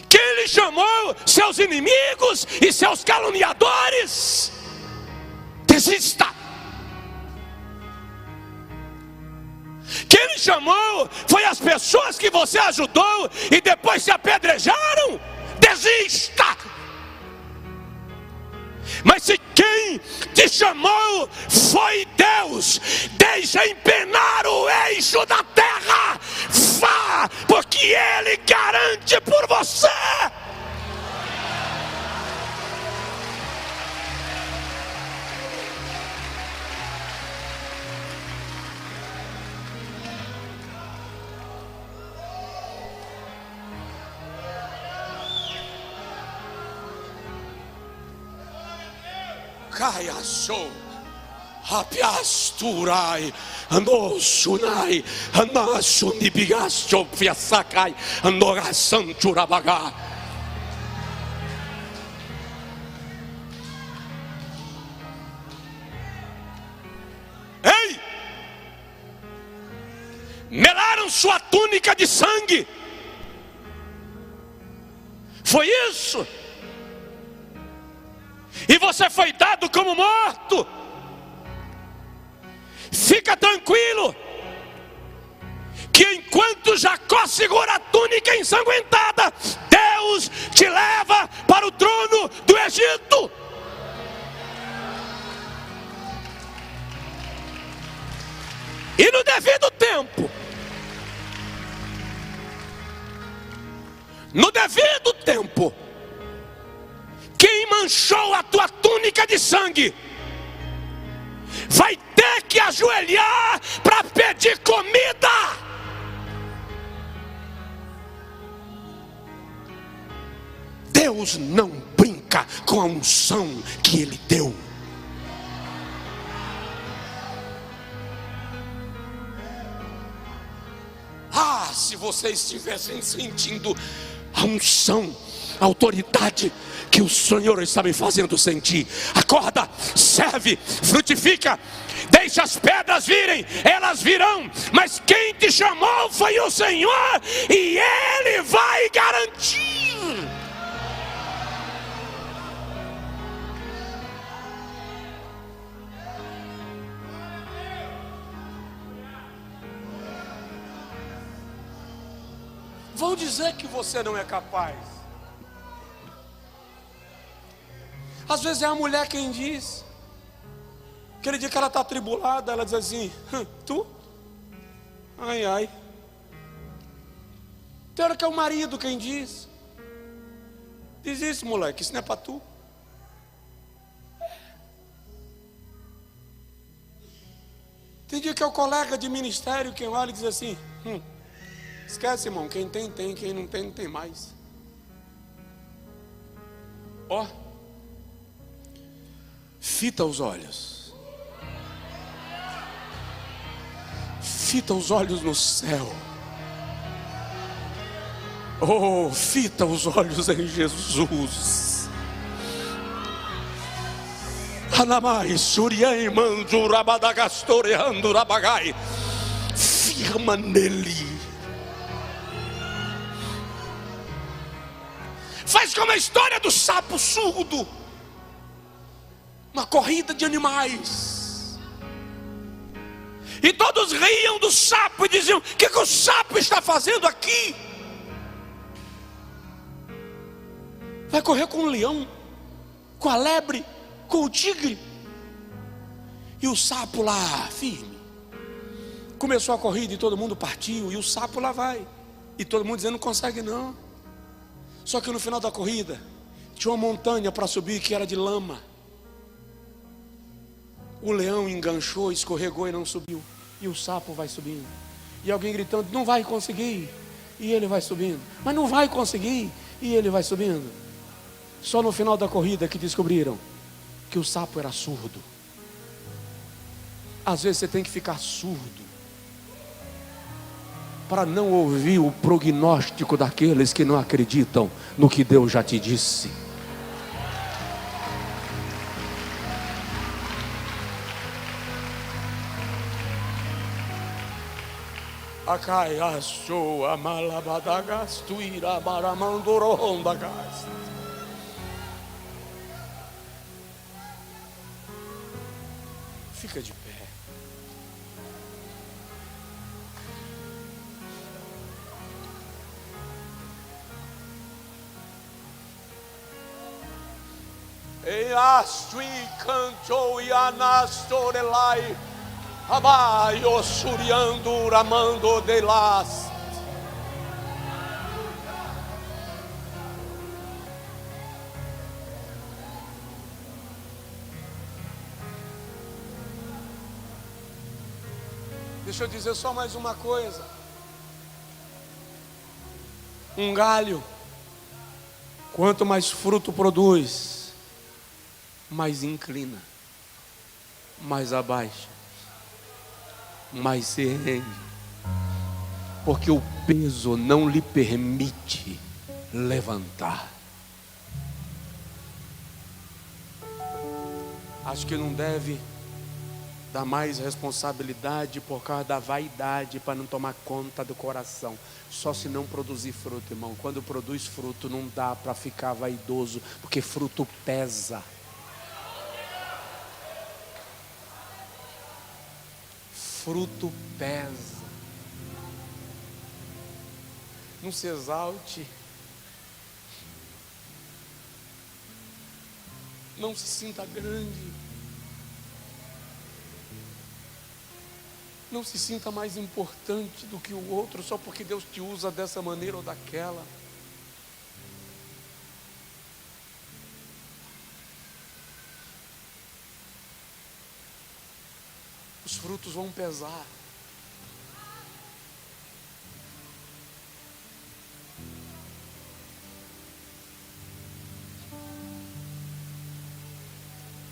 Quem lhe chamou? Seus inimigos e seus caluniadores? Desista. Quem lhe chamou? Foi as pessoas que você ajudou e depois se apedrejaram? Desista. Mas se quem te chamou foi Deus, deixa empenar o eixo da terra, vá, porque Ele garante por você. Caia sou, apiasturai, anosunai, anasunibigasto fiasakai, anorasanturabagá. Ei! Melaram sua túnica de sangue. Foi isso? E você foi dado como morto. Fica tranquilo, que enquanto Jacó segura a túnica ensanguentada, Deus te leva para o trono do Egito. E no devido tempo, quem manchou a tua túnica de sangue vai ter que ajoelhar para pedir comida. Deus não brinca com a unção que Ele deu. Ah, se vocês estivessem sentindo a unção, a autoridade que o Senhor está me fazendo sentir. Acorda, serve, frutifica. deixa as pedras virem, elas virão, mas quem te chamou foi o Senhor, e Ele vai garantir. Vão dizer que você não é capaz. Às vezes é a mulher quem diz. Aquele dia que ela está atribulada, ela diz assim: tu? Ai, ai. Tem hora que é o marido quem diz. Diz isso, moleque, isso não é para tu. Tem dia que é o colega de ministério quem olha e diz assim: esquece, irmão, quem tem, tem, quem não tem, não tem mais. Ó, fita os olhos. Fita os olhos no céu. Oh, fita os olhos em Jesus. Anamai, Suriai, Mandu, Rabadagastoreando, Rabagai. Firma nele. Faz como a história do sapo surdo. Uma corrida de animais. E todos riam do sapo e diziam: o que o sapo está fazendo aqui? Vai correr com o leão, com a lebre, com o tigre. E o sapo lá, firme. Começou a corrida e todo mundo partiu. E o sapo lá vai. E todo mundo dizendo: não consegue não. Só que no final da corrida tinha uma montanha para subir que era de lama. O leão enganchou, escorregou e não subiu. E o sapo vai subindo. E alguém gritando: não vai conseguir. E ele vai subindo. Mas não vai conseguir. E ele vai subindo. Só no final da corrida que descobriram que o sapo era surdo. Às vezes você tem que ficar surdo para não ouvir o prognóstico daqueles que não acreditam no que Deus já te disse. Acai achou a malabadagas tuira baramandororondagas. Fica de pé. E astui cantou e anastorelai abaio suriando ramando de las. Deixa eu dizer só mais uma coisa. Um galho, quanto mais fruto produz, mais inclina, mais abaixa, mais se rende, porque o peso não lhe permite levantar. Acho que não deve dar mais responsabilidade por causa da vaidade, para não tomar conta do coração. Só se não produzir fruto, irmão. Quando produz fruto não dá para ficar vaidoso, porque fruto pesa. Fruto pesa. Não se exalte. Não se sinta grande. Não se sinta mais importante do que o outro só porque Deus te usa dessa maneira ou daquela. Os frutos vão pesar.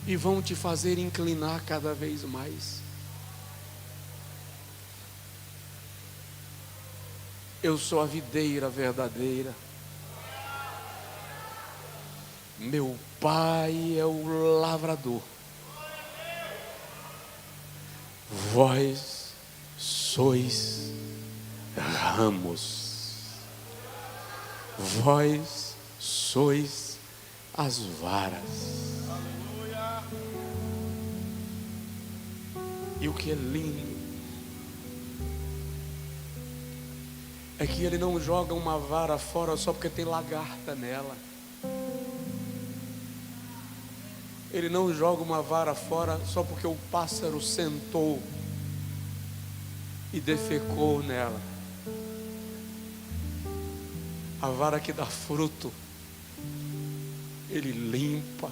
E vão te fazer inclinar cada vez mais. Eu sou a videira verdadeira. Meu pai é o lavrador. vós sois ramos, vós sois as varas. E o que é lindo é que ele não joga uma vara fora só porque tem lagarta nela. Ele não joga uma vara fora só porque o pássaro sentou e defecou nela. A vara que dá fruto, ele limpa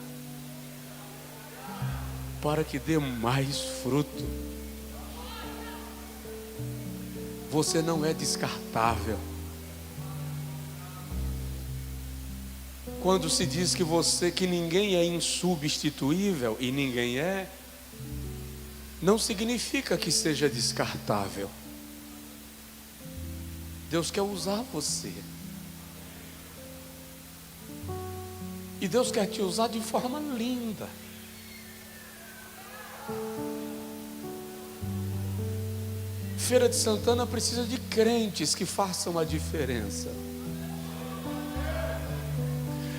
para que dê mais fruto. Você não é descartável. Quando se diz que ninguém é insubstituível, e ninguém é, não significa que seja descartável. Deus quer usar você. E Deus quer te usar de forma linda. Feira de Santana precisa de crentes que façam a diferença.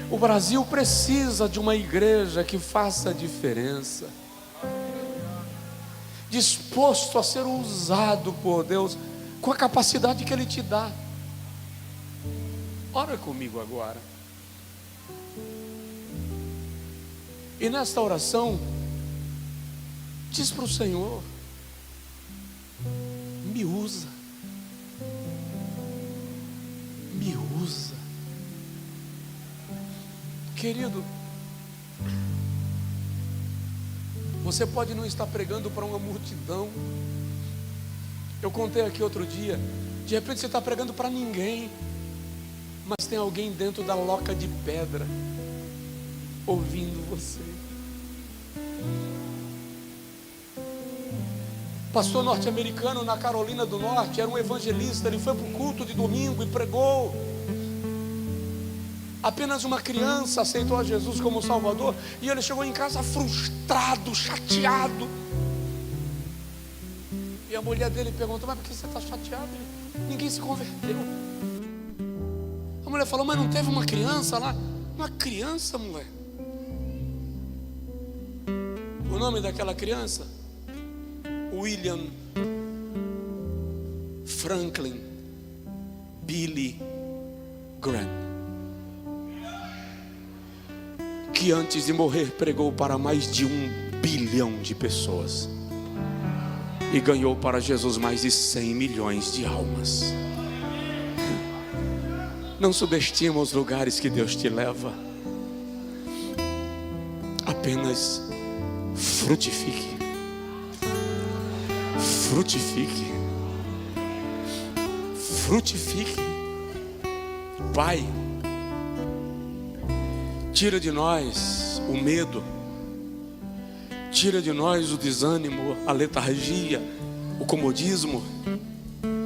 O Brasil precisa de uma igreja que faça a diferença, disposto a ser usado por Deus com a capacidade que Ele te dá. Ora comigo agora. E nesta oração, diz para o Senhor: me usa, me usa. Querido, você pode não estar pregando para uma multidão. Eu contei aqui outro dia, de repente você está pregando para ninguém, mas tem alguém dentro da loca de pedra ouvindo você. Pastor norte-americano na Carolina do Norte, era um evangelista. Ele foi para o culto de domingo e pregou. Apenas uma criança aceitou a Jesus como Salvador, e ele chegou em casa frustrado, chateado. E a mulher dele perguntou: mas por que você está chateado? Ninguém se converteu. A mulher falou: mas não teve uma criança lá? Uma criança, mulher. O nome daquela criança? William Franklin Billy Graham, que antes de morrer pregou para mais de 1 bilhão de pessoas e ganhou para Jesus mais de 100 milhões de almas. Não subestima os lugares que Deus te leva. Apenas frutifique. Frutifique. Frutifique. Pai, tira de nós o medo, tira de nós o desânimo, a letargia, o comodismo,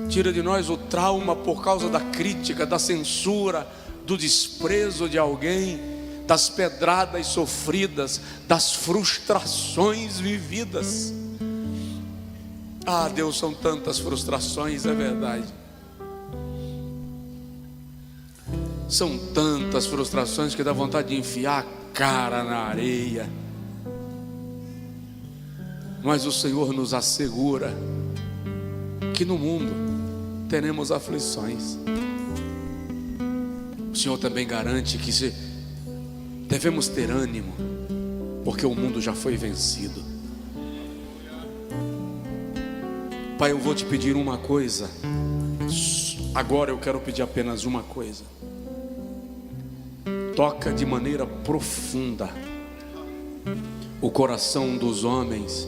tira de nós o trauma por causa da crítica, da censura, do desprezo de alguém, das pedradas sofridas, das frustrações vividas. Ah, Deus, são tantas frustrações, é verdade. São tantas frustrações que dá vontade de enfiar a cara na areia. Mas o Senhor nos assegura que no mundo teremos aflições. O Senhor também garante que devemos ter ânimo, porque o mundo já foi vencido. Pai, eu vou te pedir uma coisa. Agora eu quero pedir apenas uma coisa. Toca de maneira profunda o coração dos homens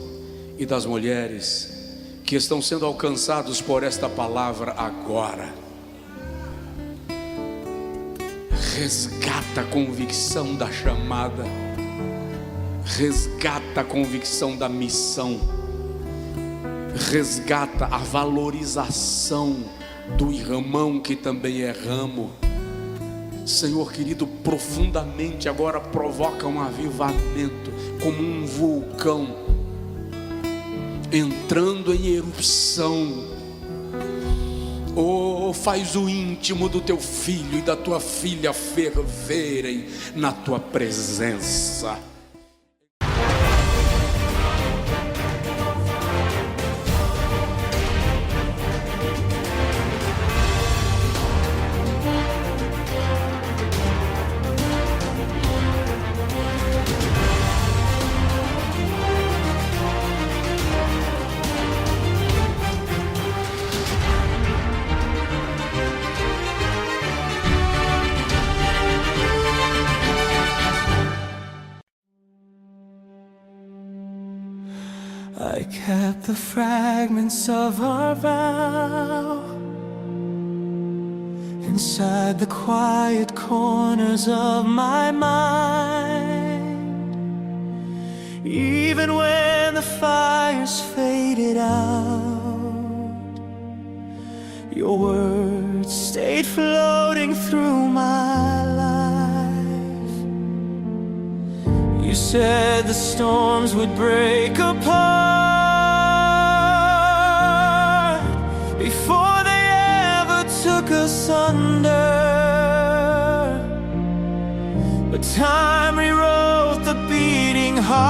e das mulheres que estão sendo alcançados por esta palavra agora. Resgata a convicção da chamada, resgata a convicção da missão, resgata a valorização do irmão que também é ramo. Senhor querido, profundamente agora provoca um avivamento como um vulcão. entrando em erupção. Oh, faz o íntimo do teu filho e da tua filha ferverem na tua presença. I kept the fragments of our vow inside the quiet corners of my mind. Even when the fires faded out, your words stayed floating through my life. You said the storms would break apart before they ever took us under. But time rewrote the beating heart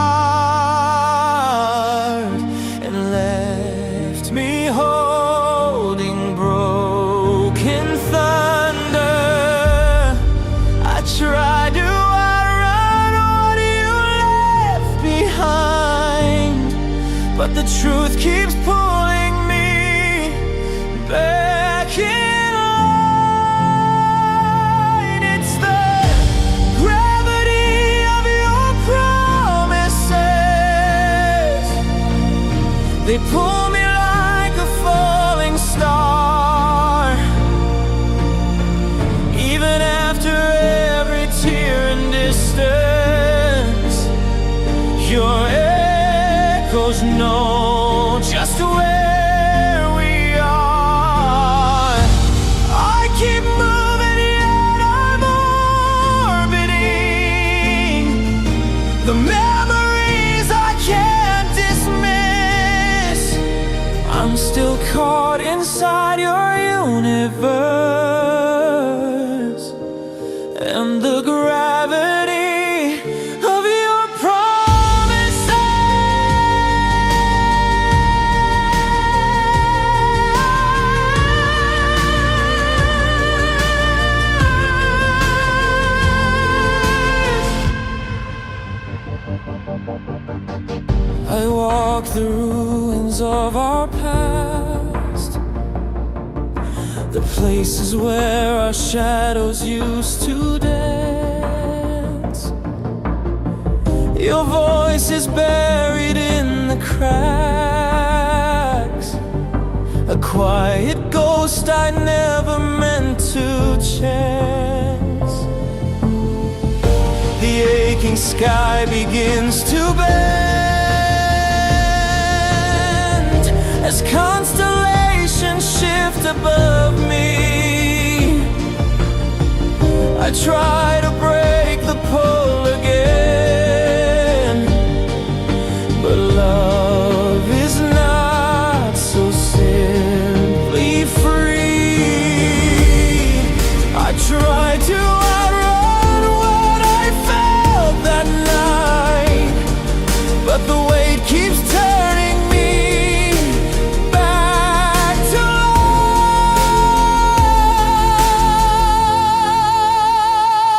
and left me holding broken thunder. I tried to outrun what you left behind, but the truth keeps pulling me back in line. It's the gravity of your promises. They pull me like a falling star. Even after every tear and distance, your echoes know just where we are. I keep moving yet I'm orbiting the memories I can't dismiss. I'm still caught inside your universe and the gravity of your promises. I walk the ruins of our past, the places where our shadows used to dance. Your voice is buried in the cracks, a quiet ghost I never meant to chance. The aching sky begins to bend as constellations shift above me. I try to break the pull again, but love is not so simply free. I try to outrun what I felt that night, but the weight keeps turning me back to life.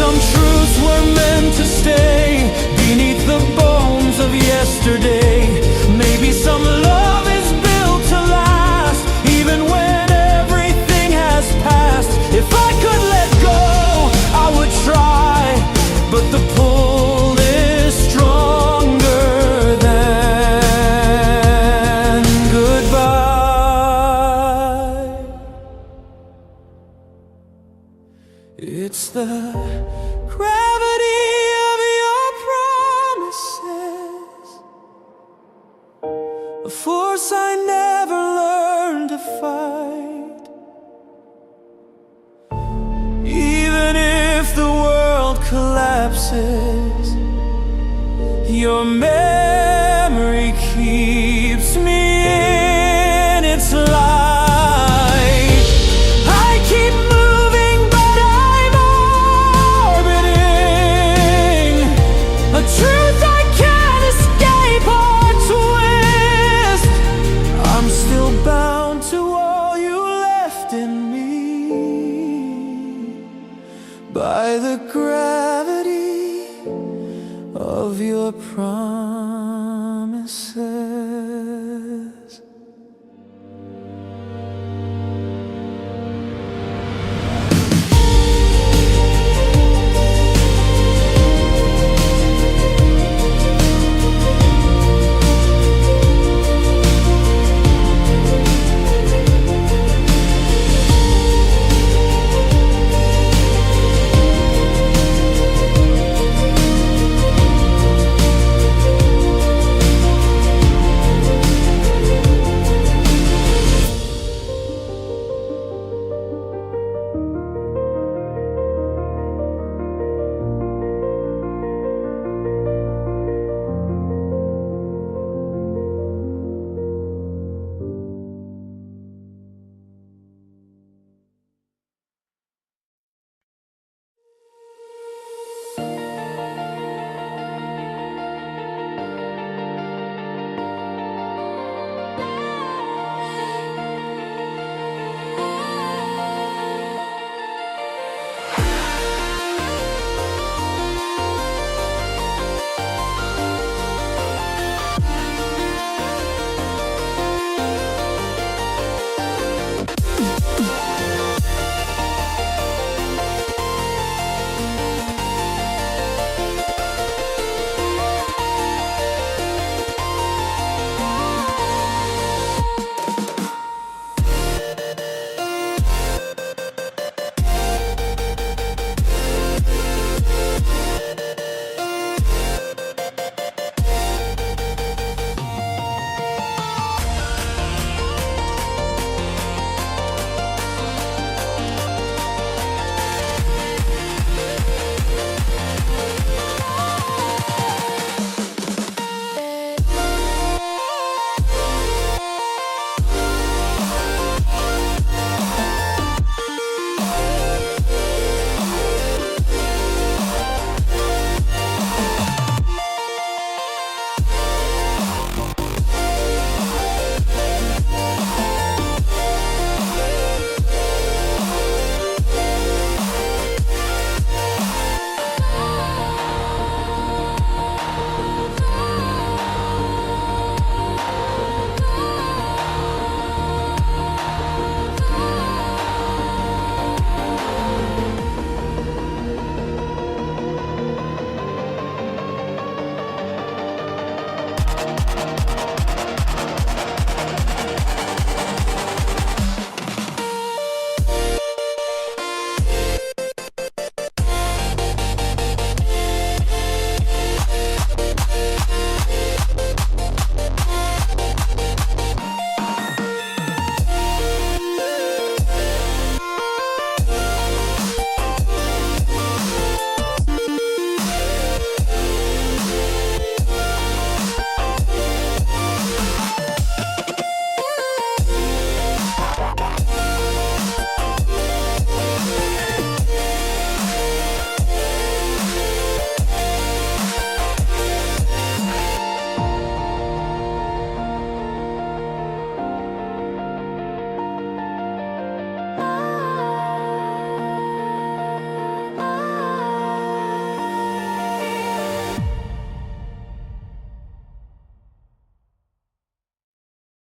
some truths were meant to stay beneath the bones of yesterday. Maybe some love is built to last, even when everything has passed. If I could let go, I would try, but the pull is stronger than goodbye. It's the gravity of your promises, a force I never learned to fight. Even if the world collapses, you're